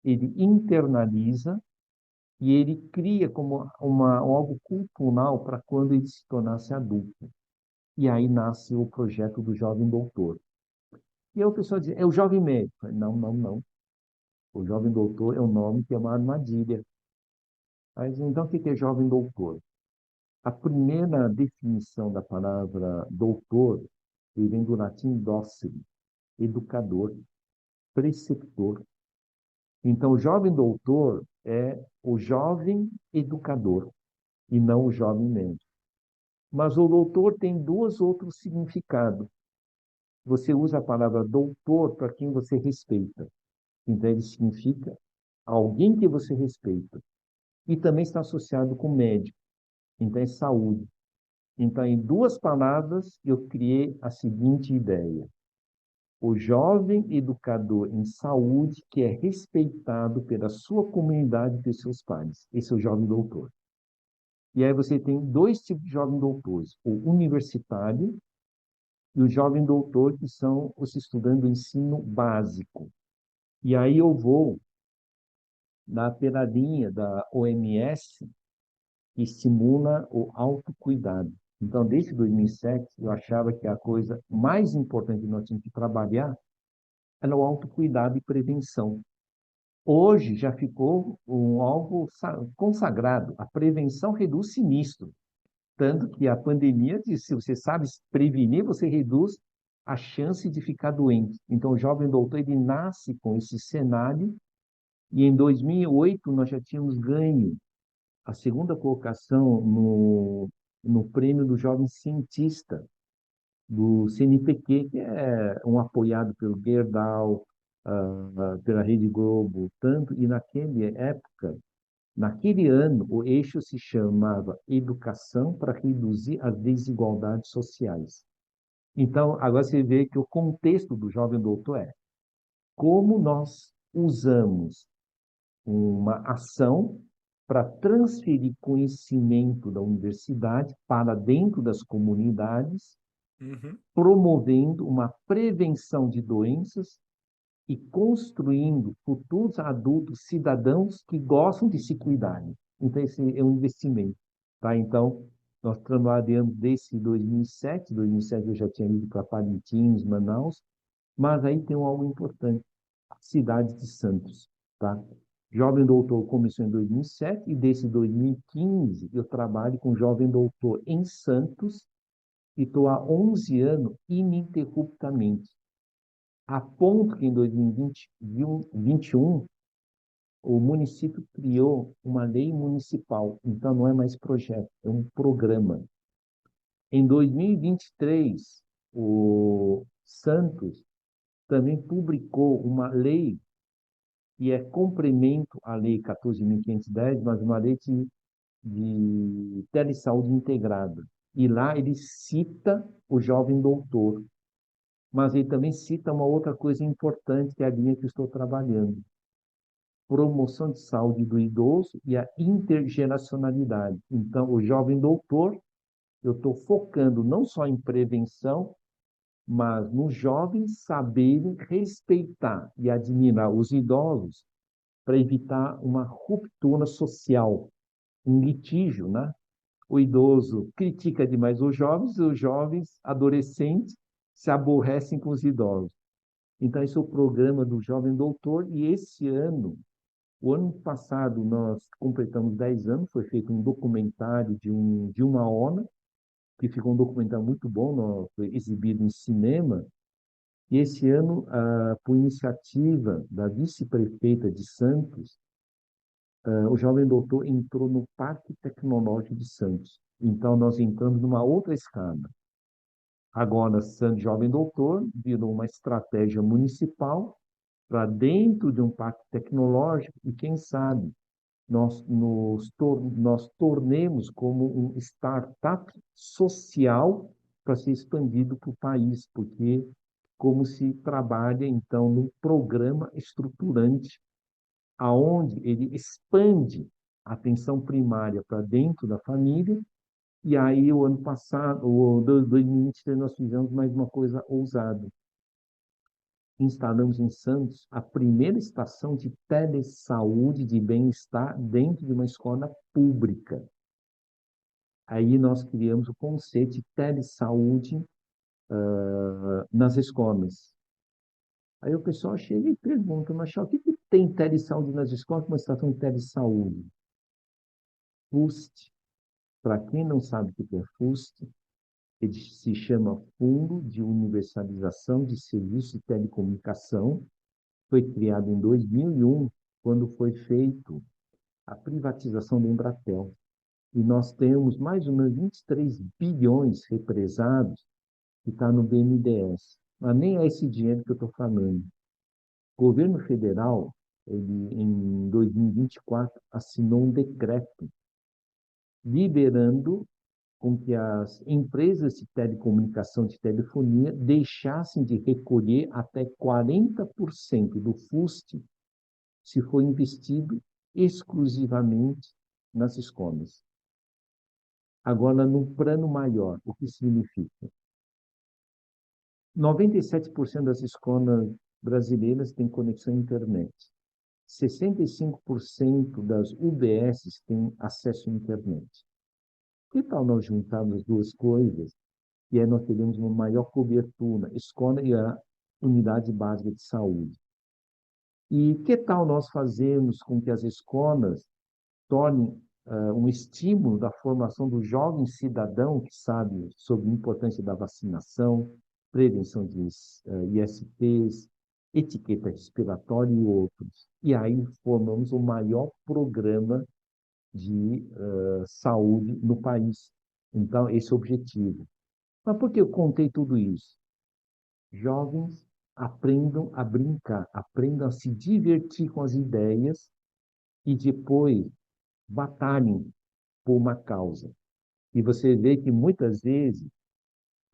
ele internaliza e ele cria como algo cultural para quando ele se tornasse adulto. E aí nasce o projeto do Jovem Doutor. E aí o pessoal diz, é o Jovem Médico. Não, não, não. O Jovem Doutor é um nome que é uma armadilha. Mas então, o que é Jovem Doutor? A primeira definição da palavra doutor vem do latim docere, educador, preceptor. Então, o jovem doutor é o jovem educador e não o jovem médico. Mas o doutor tem dois outros significados. Você usa a palavra doutor para quem você respeita. Então, ele significa alguém que você respeita. E também está associado com médico. Então, é saúde. Então, em duas palavras, eu criei a seguinte ideia: o jovem educador em saúde que é respeitado pela sua comunidade e pelos seus pares. Esse é o jovem doutor. E aí você tem dois tipos de jovem doutores: o universitário e o jovem doutor, que são os estudantes do ensino básico. E aí eu vou na pela linha da OMS, que estimula o autocuidado. Então, desde 2007, eu achava que a coisa mais importante que nós tínhamos que trabalhar era o autocuidado e prevenção. Hoje já ficou algo consagrado. A prevenção reduz sinistro. Tanto que a pandemia diz, se você sabe prevenir, você reduz a chance de ficar doente. Então, o jovem doutor, ele nasce com esse cenário, e em 2008 nós já tínhamos ganho a segunda colocação no prêmio do jovem cientista do CNPq, que é um apoiado pelo Gerdau, pela Rede Globo, tanto, e naquela época, naquele ano, o eixo se chamava Educação para reduzir as desigualdades sociais. Então, agora você vê que o contexto do jovem doutor é como nós usamos uma ação para transferir conhecimento da universidade para dentro das comunidades, Uhum. promovendo uma prevenção de doenças e construindo futuros adultos cidadãos que gostam de se cuidarem. Então, esse é um investimento. Tá? Então, nós trabalhamos desde 2007. 2007 eu já tinha ido para Parintins, Manaus, mas aí tem algo importante: a cidade de Santos. Tá? Jovem Doutor começou em 2007 e desde 2015 eu trabalho com Jovem Doutor em Santos e estou há 11 anos ininterruptamente. A ponto que em 2021 o município criou uma lei municipal, então não é mais projeto, é um programa. Em 2023, o Santos também publicou uma lei que é complemento à Lei 14.510, mas uma lei de telesaúde integrada. E lá ele cita o jovem doutor, mas ele também cita uma outra coisa importante, que é a linha que eu estou trabalhando: promoção de saúde do idoso e a intergeracionalidade. Então, o jovem doutor, eu estou focando não só em prevenção, mas nos jovens saberem respeitar e admirar os idosos para evitar uma ruptura social, um litígio, né? O idoso critica demais os jovens adolescentes se aborrecem com os idosos. Então, esse é o programa do Jovem Doutor, e esse ano, o ano passado, nós completamos 10 anos, foi feito um documentário de uma hora, que ficou um documentário muito bom, foi exibido em cinema, e esse ano, por iniciativa da vice-prefeita de Santos, o Jovem Doutor entrou no Parque Tecnológico de Santos. Então, nós entramos numa outra escala. Agora, Santos Jovem Doutor virou uma estratégia municipal para dentro de um parque tecnológico, e quem sabe nós tornemos como um startup social para ser expandido para o país, porque como se trabalha, então, num programa estruturante, aonde ele expande a atenção primária para dentro da família. E aí, o ano passado, o 2023, nós fizemos mais uma coisa ousada: instalamos em Santos a primeira estação de telesaúde de bem-estar dentro de uma escola pública. Aí nós criamos o conceito de telesaúde nas escolas. Aí o pessoal chega e pergunta: mas o que tem telesaúde nas escolas, uma estação de telesaúde? FUST. Para quem não sabe o que é FUST, ele se chama Fundo de Universalização de Serviços de Telecomunicação. Foi criado em 2001, quando foi feito a privatização da Embratel. E nós temos mais ou menos 23 bilhões represados que está no BNDES. Mas nem é esse dinheiro que eu estou falando. O governo federal, ele, em 2024, assinou um decreto liberando com que as empresas de telecomunicação, de telefonia, deixassem de recolher até 40% do FUST se for investido exclusivamente nas escolas. Agora, no plano maior, o que significa? 97% das escolas brasileiras têm conexão à internet. 65% das UBSs têm acesso à internet. Que tal nós juntarmos as duas coisas e aí nós teremos uma maior cobertura, a escola e a unidade básica de saúde? E que tal nós fazermos com que as escolas tornem um estímulo da formação do jovem cidadão que sabe sobre a importância da vacinação, prevenção de ISTs, etiqueta respiratória e outros. E aí formamos o maior programa de saúde no país. Então, esse é o objetivo. Mas por que eu contei tudo isso? Jovens aprendam a brincar, aprendam a se divertir com as ideias e depois batalhem por uma causa. E você vê que muitas vezes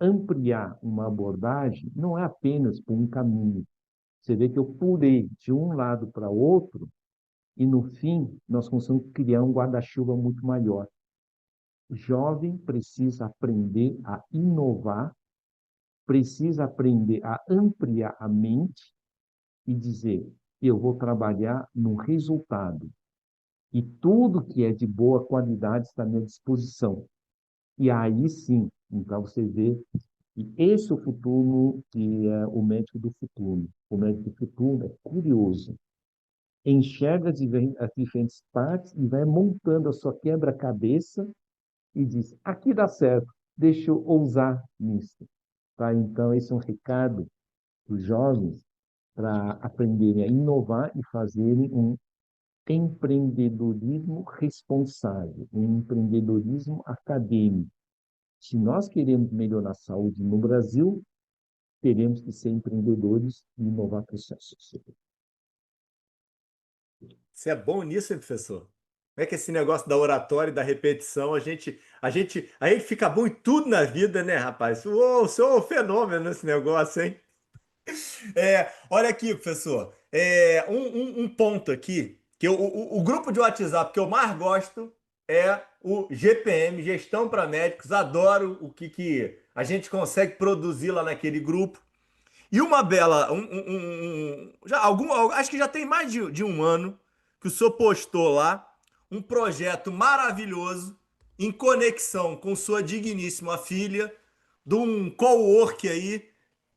ampliar uma abordagem não é apenas por um caminho. Você vê que eu pulei de um lado para outro e no fim nós conseguimos criar um guarda-chuva muito maior. O jovem precisa aprender a inovar, precisa aprender a ampliar a mente e dizer: eu vou trabalhar no resultado. E tudo que é de boa qualidade está à minha disposição. E aí sim, então você vê que esse é o futuro, que é o médico do futuro. O médico do futuro é curioso, enxerga as diferentes partes e vai montando a sua quebra-cabeça e diz: aqui dá certo, deixa eu ousar nisso. Tá? Então, esse é um recado para os jovens para aprenderem a inovar e fazerem um empreendedorismo responsável, um empreendedorismo acadêmico. Se nós queremos melhorar a saúde no Brasil, teremos que ser empreendedores e inovar processos. Você é bom nisso, hein, professor? Como é que esse negócio da oratória e da repetição, a gente fica bom em tudo na vida, né, rapaz? Ô, o senhor é um fenômeno nesse negócio, hein? Olha aqui, professor. Um ponto aqui, que o grupo de WhatsApp que eu mais gosto é o GPM, Gestão para Médicos. Adoro o que a gente consegue produzir lá naquele grupo. E uma bela, acho que já tem mais de um ano que o senhor postou lá um projeto maravilhoso em conexão com sua digníssima filha, de um co-work aí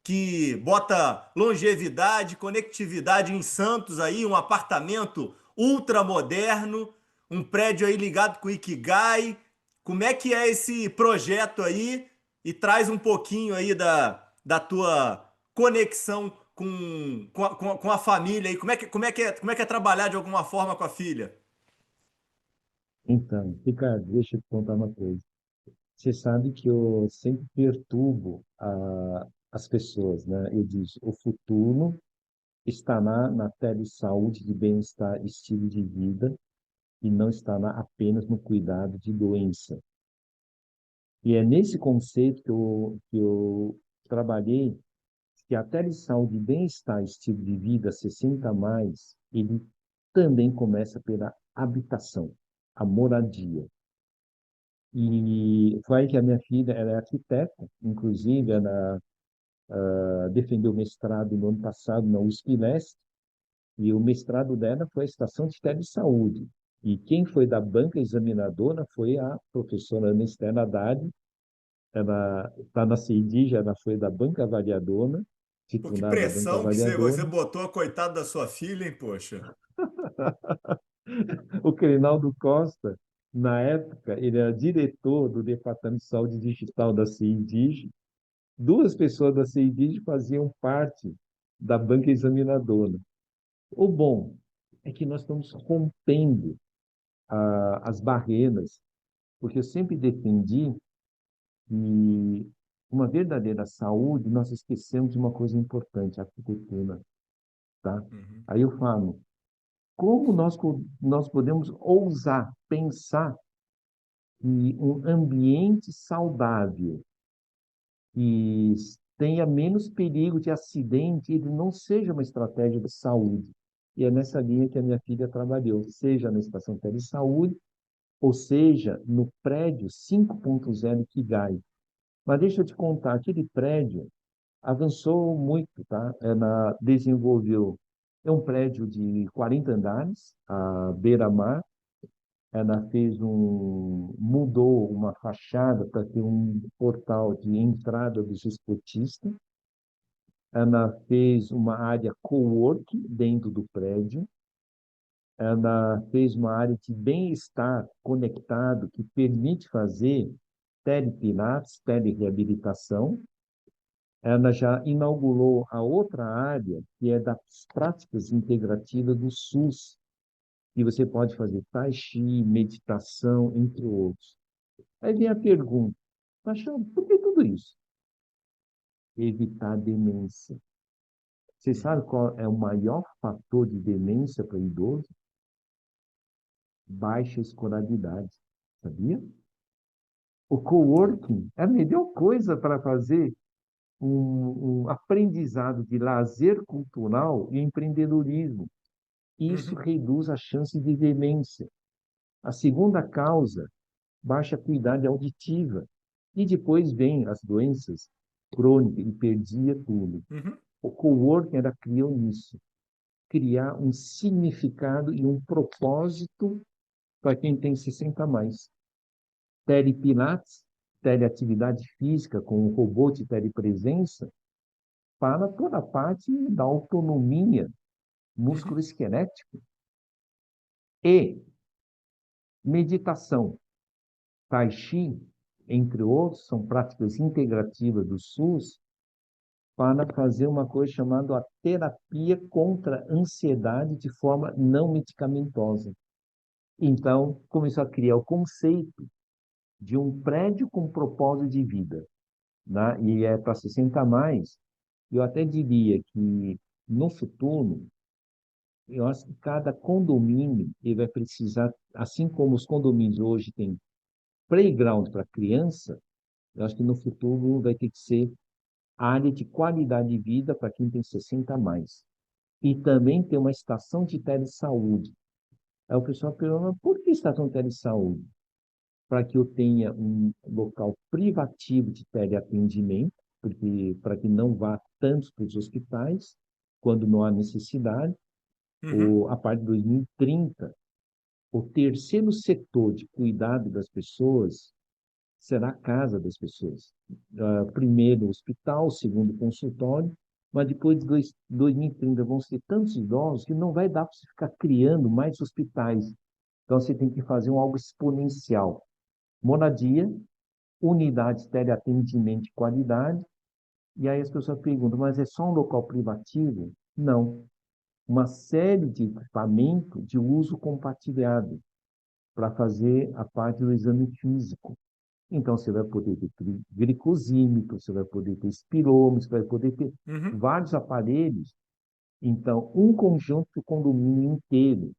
que bota longevidade, conectividade em Santos aí, um apartamento ultra moderno, um prédio aí ligado com o Ikigai. Como é que é esse projeto aí? E traz um pouquinho aí da tua conexão com a família aí. Como é que é trabalhar de alguma forma com a filha? Então, Ricardo, deixa eu te contar uma coisa. Você sabe que eu sempre perturbo as pessoas, né? Eu digo, o futuro está na telesaúde de bem-estar, estilo de vida, e não está apenas no cuidado de doença. E é nesse conceito que eu trabalhei, que a telesaúde, bem-estar, estilo de vida 60 a mais, ele também começa pela habitação, a moradia. E foi aí que a minha filha, ela é arquiteta, inclusive ela defendeu o mestrado no ano passado na USP-Leste, e o mestrado dela foi a estação de telesaúde. E quem foi da banca examinadora foi a professora Ana Estela Haddad. Ela está na CIDIG, ela foi da banca avaliadora, Pô, que titular da banca pressão que você avaliadora. botou a coitada da sua filha, hein, poxa? O Reinaldo Costa, na época, ele era diretor do Departamento de Saúde Digital da CIDIG. Duas pessoas da CIDIG faziam parte da banca examinadora. O bom é que nós estamos rompendo as barreiras, porque eu sempre defendi que uma verdadeira saúde, nós esquecemos de uma coisa importante, a arquitetura. tá? Uhum. Aí eu falo, como nós podemos ousar pensar que um ambiente saudável, que tenha menos perigo de acidente, ele não seja uma estratégia de saúde. E é nessa linha que a minha filha trabalhou, seja na estação telesaúde, ou seja, no prédio 5.0 Kigai. Mas deixa eu te contar, aquele prédio avançou muito, tá? Desenvolveu, é um prédio de 40 andares, à beira-mar. Ela mudou uma fachada para ter um portal de entrada dos esportistas. Ela fez uma área coworking dentro do prédio. Ela fez uma área de bem-estar conectado que permite fazer telepilates, telereabilitação. Ela já inaugurou a outra área, que é das práticas integrativas do SUS, e você pode fazer tai chi, meditação, entre outros. Aí vem a pergunta, Paixão, por que tudo isso? Evitar demência. Você Uhum. sabe qual é o maior fator de demência para idoso? Baixa escolaridade, sabia? O Tá. coworking é a melhor coisa para fazer um aprendizado de lazer cultural e empreendedorismo. Isso Uhum. reduz a chance de demência. A segunda causa, baixa acuidade auditiva. E depois vem as doenças crônicas, hiperdia, tudo. Uhum. O coworking era criou isso, criar um significado e um propósito para quem tem 60 a mais. Telepilates, teleatividade física com o robô de telepresença, para toda a parte da autonomia Uhum. musculoesquelética e meditação. Tai Chi, entre outros, são práticas integrativas do SUS para fazer uma coisa chamada a terapia contra a ansiedade de forma não medicamentosa. Então, começou a criar o conceito de um prédio com propósito de vida, né? E é para 60 a mais. Eu até diria que, no futuro, eu acho que cada condomínio ele vai precisar, assim como os condomínios hoje têm playground para criança, eu acho que no futuro vai ter que ser área de qualidade de vida para quem tem 60 a mais. E também ter uma estação de telesaúde. Aí o pessoal pergunta, por que estação de telesaúde? Para que eu tenha um local privativo de teleatendimento, porque para que não vá tantos para os hospitais, quando não há necessidade. Uhum. A partir de 2030, o terceiro setor de cuidado das pessoas será a casa das pessoas. Primeiro, hospital, segundo, consultório, mas depois de 2030 vão ser tantos idosos que não vai dar para você ficar criando mais hospitais. Então, você tem que fazer um algo exponencial. Moradia, unidades de teleatendimento de qualidade, e aí as pessoas perguntam, mas é só um local privativo? Não. Uma série de equipamentos de uso compartilhado para fazer a parte do exame físico. Então, você vai poder ter glicosímetro, você vai poder ter espirômetro, você vai poder ter Uhum. vários aparelhos. Então, um conjunto do condomínio inteiro,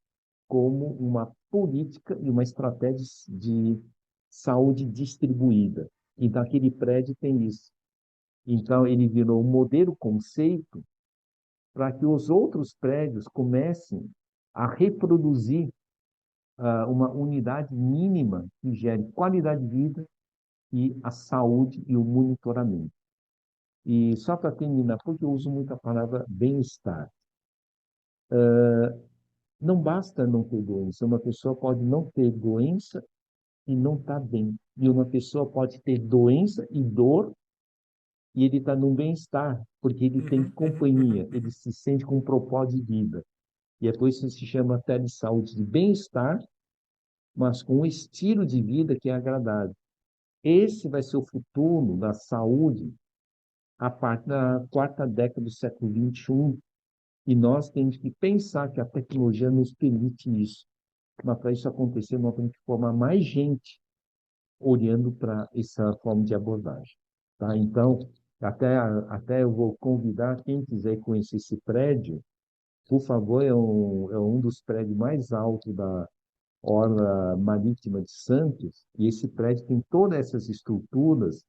como uma política e uma estratégia de saúde distribuída. E naquele prédio tem isso. Então, ele virou um modelo conceito para que os outros prédios comecem a reproduzir uma unidade mínima que gere qualidade de vida e a saúde e o monitoramento. E só para terminar, porque eu uso muito a palavra bem-estar. Não basta não ter doença, uma pessoa pode não ter doença e não estar bem. E uma pessoa pode ter doença e dor e ele está no bem-estar, porque ele tem Uhum. Uhum. Uhum. companhia, ele Uhum. se sente com um propósito de vida. E é por isso que se chama telesaúde de bem-estar, mas com um estilo de vida que é agradável. Esse vai ser o futuro da saúde a partir da quarta década do século XXI. E nós temos que pensar que a tecnologia nos permite isso. Mas para isso acontecer, nós temos que formar mais gente olhando para essa forma de abordagem. Tá? Então, até eu vou convidar quem quiser conhecer esse prédio, Por favor, é um dos prédios mais altos da Orla Marítima de Santos, e esse prédio tem todas essas estruturas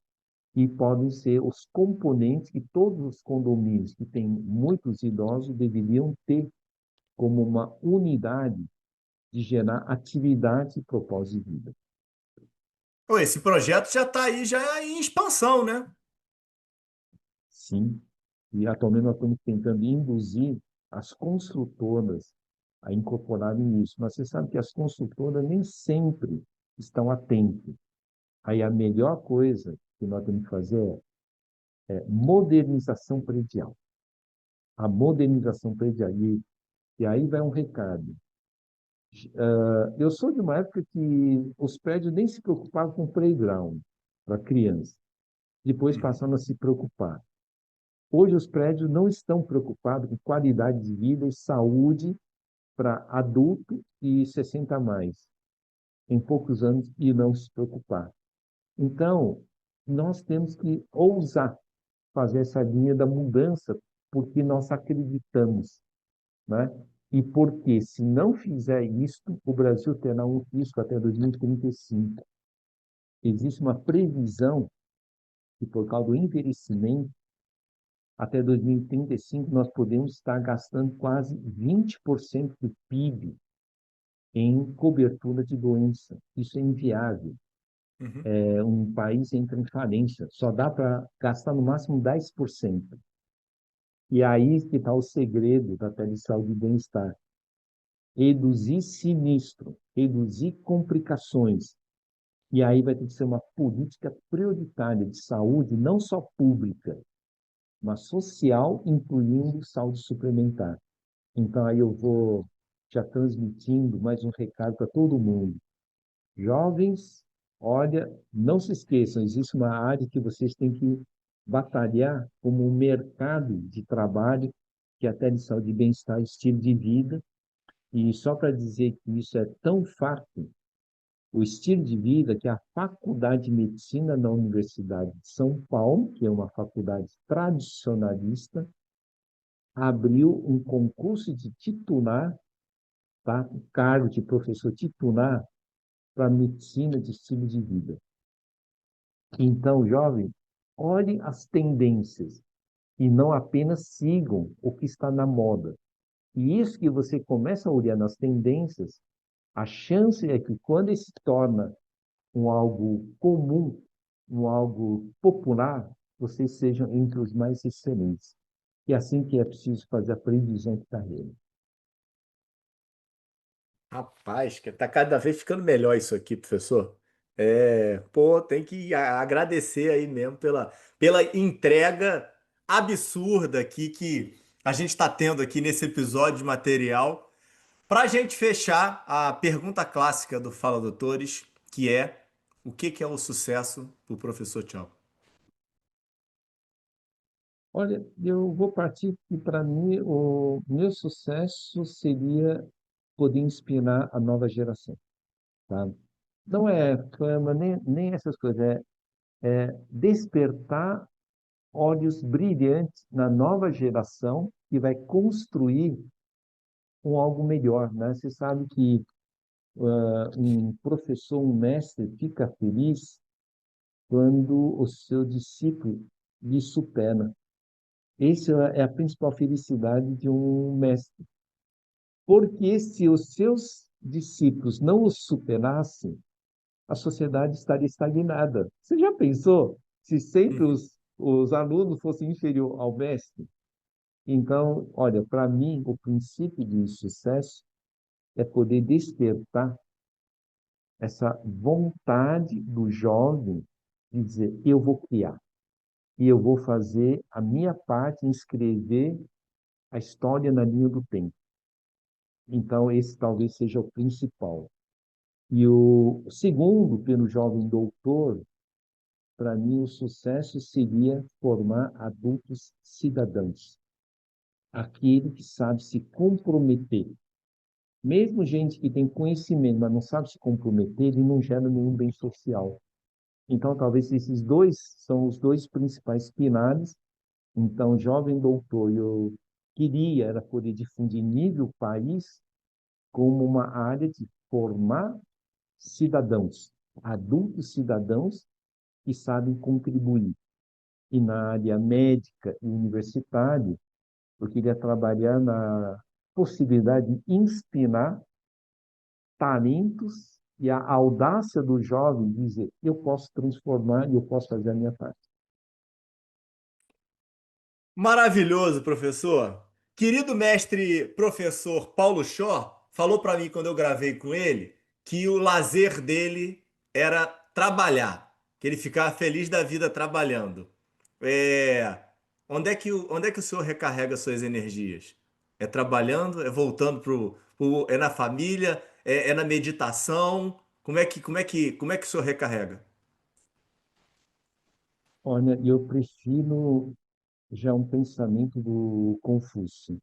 que podem ser os componentes que todos os condomínios que têm muitos idosos deveriam ter como uma unidade de gerar atividade e propósito de vida. Pô, esse projeto já está aí, já em expansão, né? Sim, e atualmente nós estamos tentando induzir as construtoras a incorporarem isso. Mas você sabe que as construtoras nem sempre estão atentas. Aí a melhor coisa que nós temos que fazer é modernização predial. A modernização predial. E aí vai um recado. Eu sou de uma época que os prédios nem se preocupavam com playground para criança. Depois Uhum. passaram a se preocupar. Hoje os prédios não estão preocupados com qualidade de vida e saúde para adulto e 60 a mais, em poucos anos, e não se preocupar. Então, nós temos que ousar fazer essa linha da mudança, porque nós acreditamos, né? E porque, se não fizer isto, o Brasil terá um risco até 2035. Existe uma previsão que, por causa do envelhecimento, até 2035 nós podemos estar gastando quase 20% do PIB em cobertura de doença. Isso é inviável. Uhum. Um país entra em falência, só dá para gastar no máximo 10%. E aí que está o segredo da telesaúde e bem-estar. Reduzir sinistro, reduzir complicações. E aí vai ter que ser uma política prioritária de saúde, não só pública, mas social, incluindo saúde suplementar. Então, aí eu vou já transmitindo mais um recado para todo mundo. Jovens, olha, não se esqueçam, existe uma área que vocês têm que batalhar como um mercado de trabalho, que é até de saúde e bem-estar, estilo de vida. E só para dizer que isso é tão fato, o estilo de vida que a Faculdade de Medicina na Universidade de São Paulo, que é uma faculdade tradicionalista, abriu um concurso de titular, tá? O cargo de professor titular para medicina de estilo de vida. Então, jovem, olhem as tendências e não apenas sigam o que está na moda. E isso que você começa a olhar nas tendências, a chance é que quando isso se torna um algo comum, um algo popular, vocês sejam entre os mais excelentes. E assim que é preciso fazer a previsão de carreira. Rapaz, que tá cada vez ficando melhor isso aqui, professor. É, pô, tem que agradecer aí mesmo pela entrega absurda aqui que a gente está tendo aqui nesse episódio de material. Para a gente fechar, a pergunta clássica do Fala Doutores, que é: o que é o sucesso para o professor Tchau? Olha, eu vou partir que, para mim, o meu sucesso seria poder inspirar a nova geração, tá? Não é fama, nem essas coisas, é despertar olhos brilhantes na nova geração que vai construir um algo melhor, né? Você sabe que um professor, um mestre fica feliz quando o seu discípulo lhe supera. Essa é a principal felicidade de um mestre. Porque se os seus discípulos não os superassem, a sociedade estaria estagnada. Você já pensou se sempre Uhum. os alunos fossem inferior ao mestre? Então, olha, para mim, o princípio de sucesso é poder despertar essa vontade do jovem de dizer: eu vou criar e eu vou fazer a minha parte em escrever a história na linha do tempo. Então, esse talvez seja o principal. E o segundo, pelo jovem doutor, para mim o sucesso seria formar adultos cidadãos, aquele que sabe se comprometer. Mesmo gente que tem conhecimento, mas não sabe se comprometer, ele não gera nenhum bem social. Então, talvez esses dois são os dois principais pilares. Então, jovem doutor queria era poder difundir nível país como uma área de formar cidadãos, adultos cidadãos que sabem contribuir. E na área médica e universitária, eu queria trabalhar na possibilidade de inspirar talentos e a audácia do jovem de dizer: eu posso transformar e eu posso fazer a minha parte. Maravilhoso, professor. Querido mestre professor Paulo Shor falou para mim quando eu gravei com ele que o lazer dele era trabalhar, que ele ficava feliz da vida trabalhando. É, onde é que o senhor recarrega suas energias? É trabalhando? É voltando é na família? É na meditação? Como é que o senhor recarrega? Olha, eu prefiro já um pensamento do Confúcio.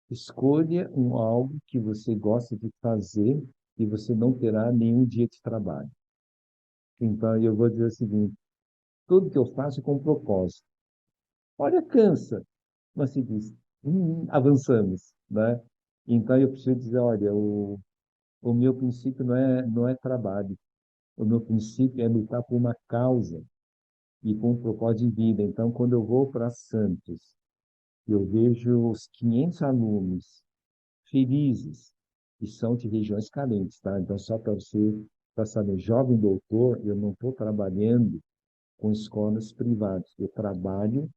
Escolha algo que você gosta de fazer e você não terá nenhum dia de trabalho. Então, eu vou dizer o seguinte: tudo que eu faço é com propósito. Olha, cansa, mas se diz, avançamos, né? Então, eu preciso dizer, olha, o meu princípio não é trabalho. O meu princípio é lutar por uma causa e com um propósito de vida. Então, quando eu vou para Santos, eu vejo os 500 alunos felizes, que são de regiões carentes, tá? Então, só para você para saber, jovem doutor, eu não estou trabalhando com escolas privadas, eu trabalho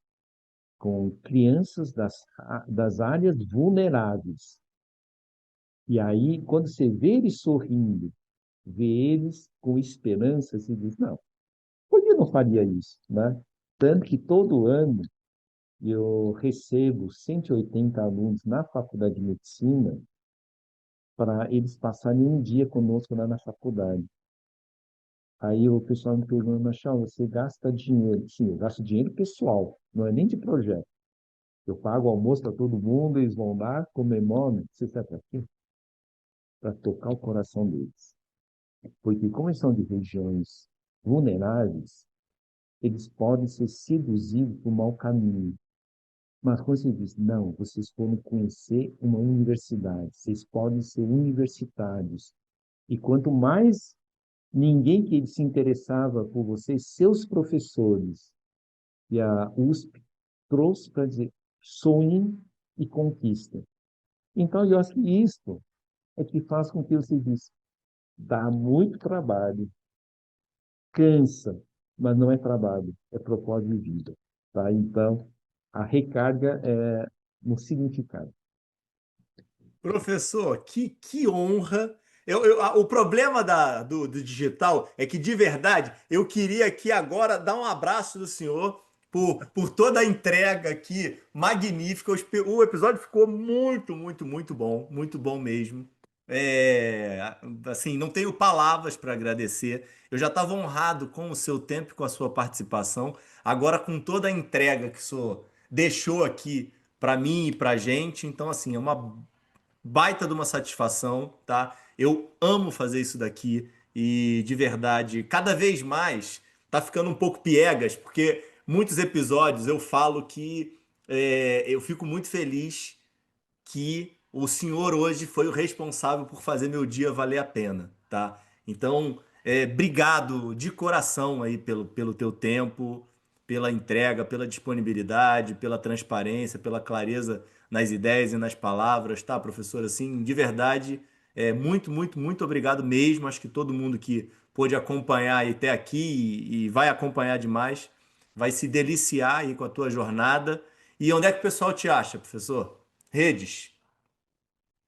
com crianças das áreas vulneráveis. E aí, quando você vê eles sorrindo, vê eles com esperança, você diz, não, por que eu não faria isso, né? Tanto que todo ano eu recebo 180 alunos na faculdade de medicina para eles passarem um dia conosco lá na faculdade. Aí o pessoal me pergunta, Machado, você gasta dinheiro? Sim, eu gasto dinheiro pessoal, não é nem de projeto. Eu pago almoço para todo mundo, eles vão lá, comemoram. Você sabe para quê? Para tocar o coração deles. Porque como eles são de regiões vulneráveis, eles podem ser seduzidos por mau caminho. Mas quando você diz, não, vocês foram conhecer uma universidade, vocês podem ser universitários. E quanto mais ninguém que se interessava por vocês, seus professores e a USP trouxe para dizer, sonhem e conquistem. Então, eu acho que isso é que faz com que você diz, dá muito trabalho, cansa, mas não é trabalho, é propósito de vida, tá? Então, a recarga é no significado. Professor, que honra. O problema do digital é que, de verdade, eu queria aqui agora dar um abraço do senhor por toda a entrega aqui, magnífica. O episódio ficou muito, muito, muito bom mesmo. Assim, não tenho palavras para agradecer. Eu já estava honrado com o seu tempo e com a sua participação. Agora, com toda a entrega que o senhor deixou aqui para mim e para a gente. Então, assim, é uma baita de uma satisfação, tá? Eu amo fazer isso daqui e de verdade, cada vez mais tá ficando um pouco piegas, porque muitos episódios eu falo que eu fico muito feliz que o senhor hoje foi o responsável por fazer meu dia valer a pena, tá? Então, obrigado de coração aí pelo teu tempo, pela entrega, pela disponibilidade, pela transparência, pela clareza nas ideias e nas palavras, tá, professor? Assim, de verdade, muito, muito, muito obrigado mesmo. Acho que todo mundo que pôde acompanhar aí até aqui e vai acompanhar demais, vai se deliciar aí com a tua jornada. E onde é que o pessoal te acha, professor? Redes.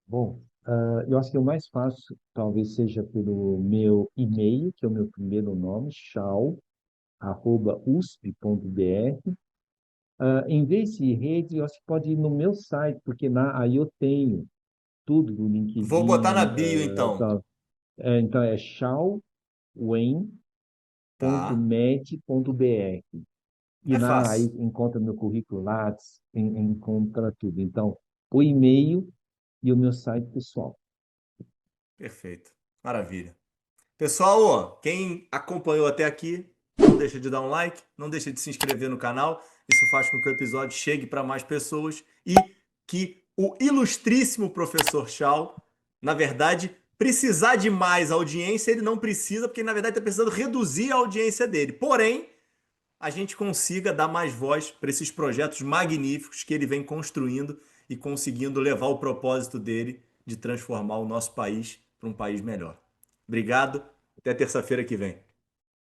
Bom, eu acho que o mais fácil talvez seja pelo meu e-mail, que é o meu primeiro nome, chau@usp.br. Em vez de rede, eu acho que pode ir no meu site, porque aí eu tenho tudo do Vou botar na LinkedIn. bio, então. Então é Tá. chauwen.med.br. E É aí fácil. encontra meu currículo Lattes, encontra tudo. Então, o e-mail e o meu site pessoal. Perfeito. Maravilha. Pessoal, ó, quem acompanhou até aqui, Não deixa de dar um like, não deixa de se inscrever no canal. Isso faz com que o episódio chegue para mais pessoas e que o ilustríssimo professor Shaw, na verdade, precisar de mais audiência, ele não precisa, porque na verdade está precisando reduzir a audiência dele. Porém, a gente consiga dar mais voz para esses projetos magníficos que ele vem construindo e conseguindo levar o propósito dele de transformar o nosso país para um país melhor. Obrigado, até terça-feira que vem.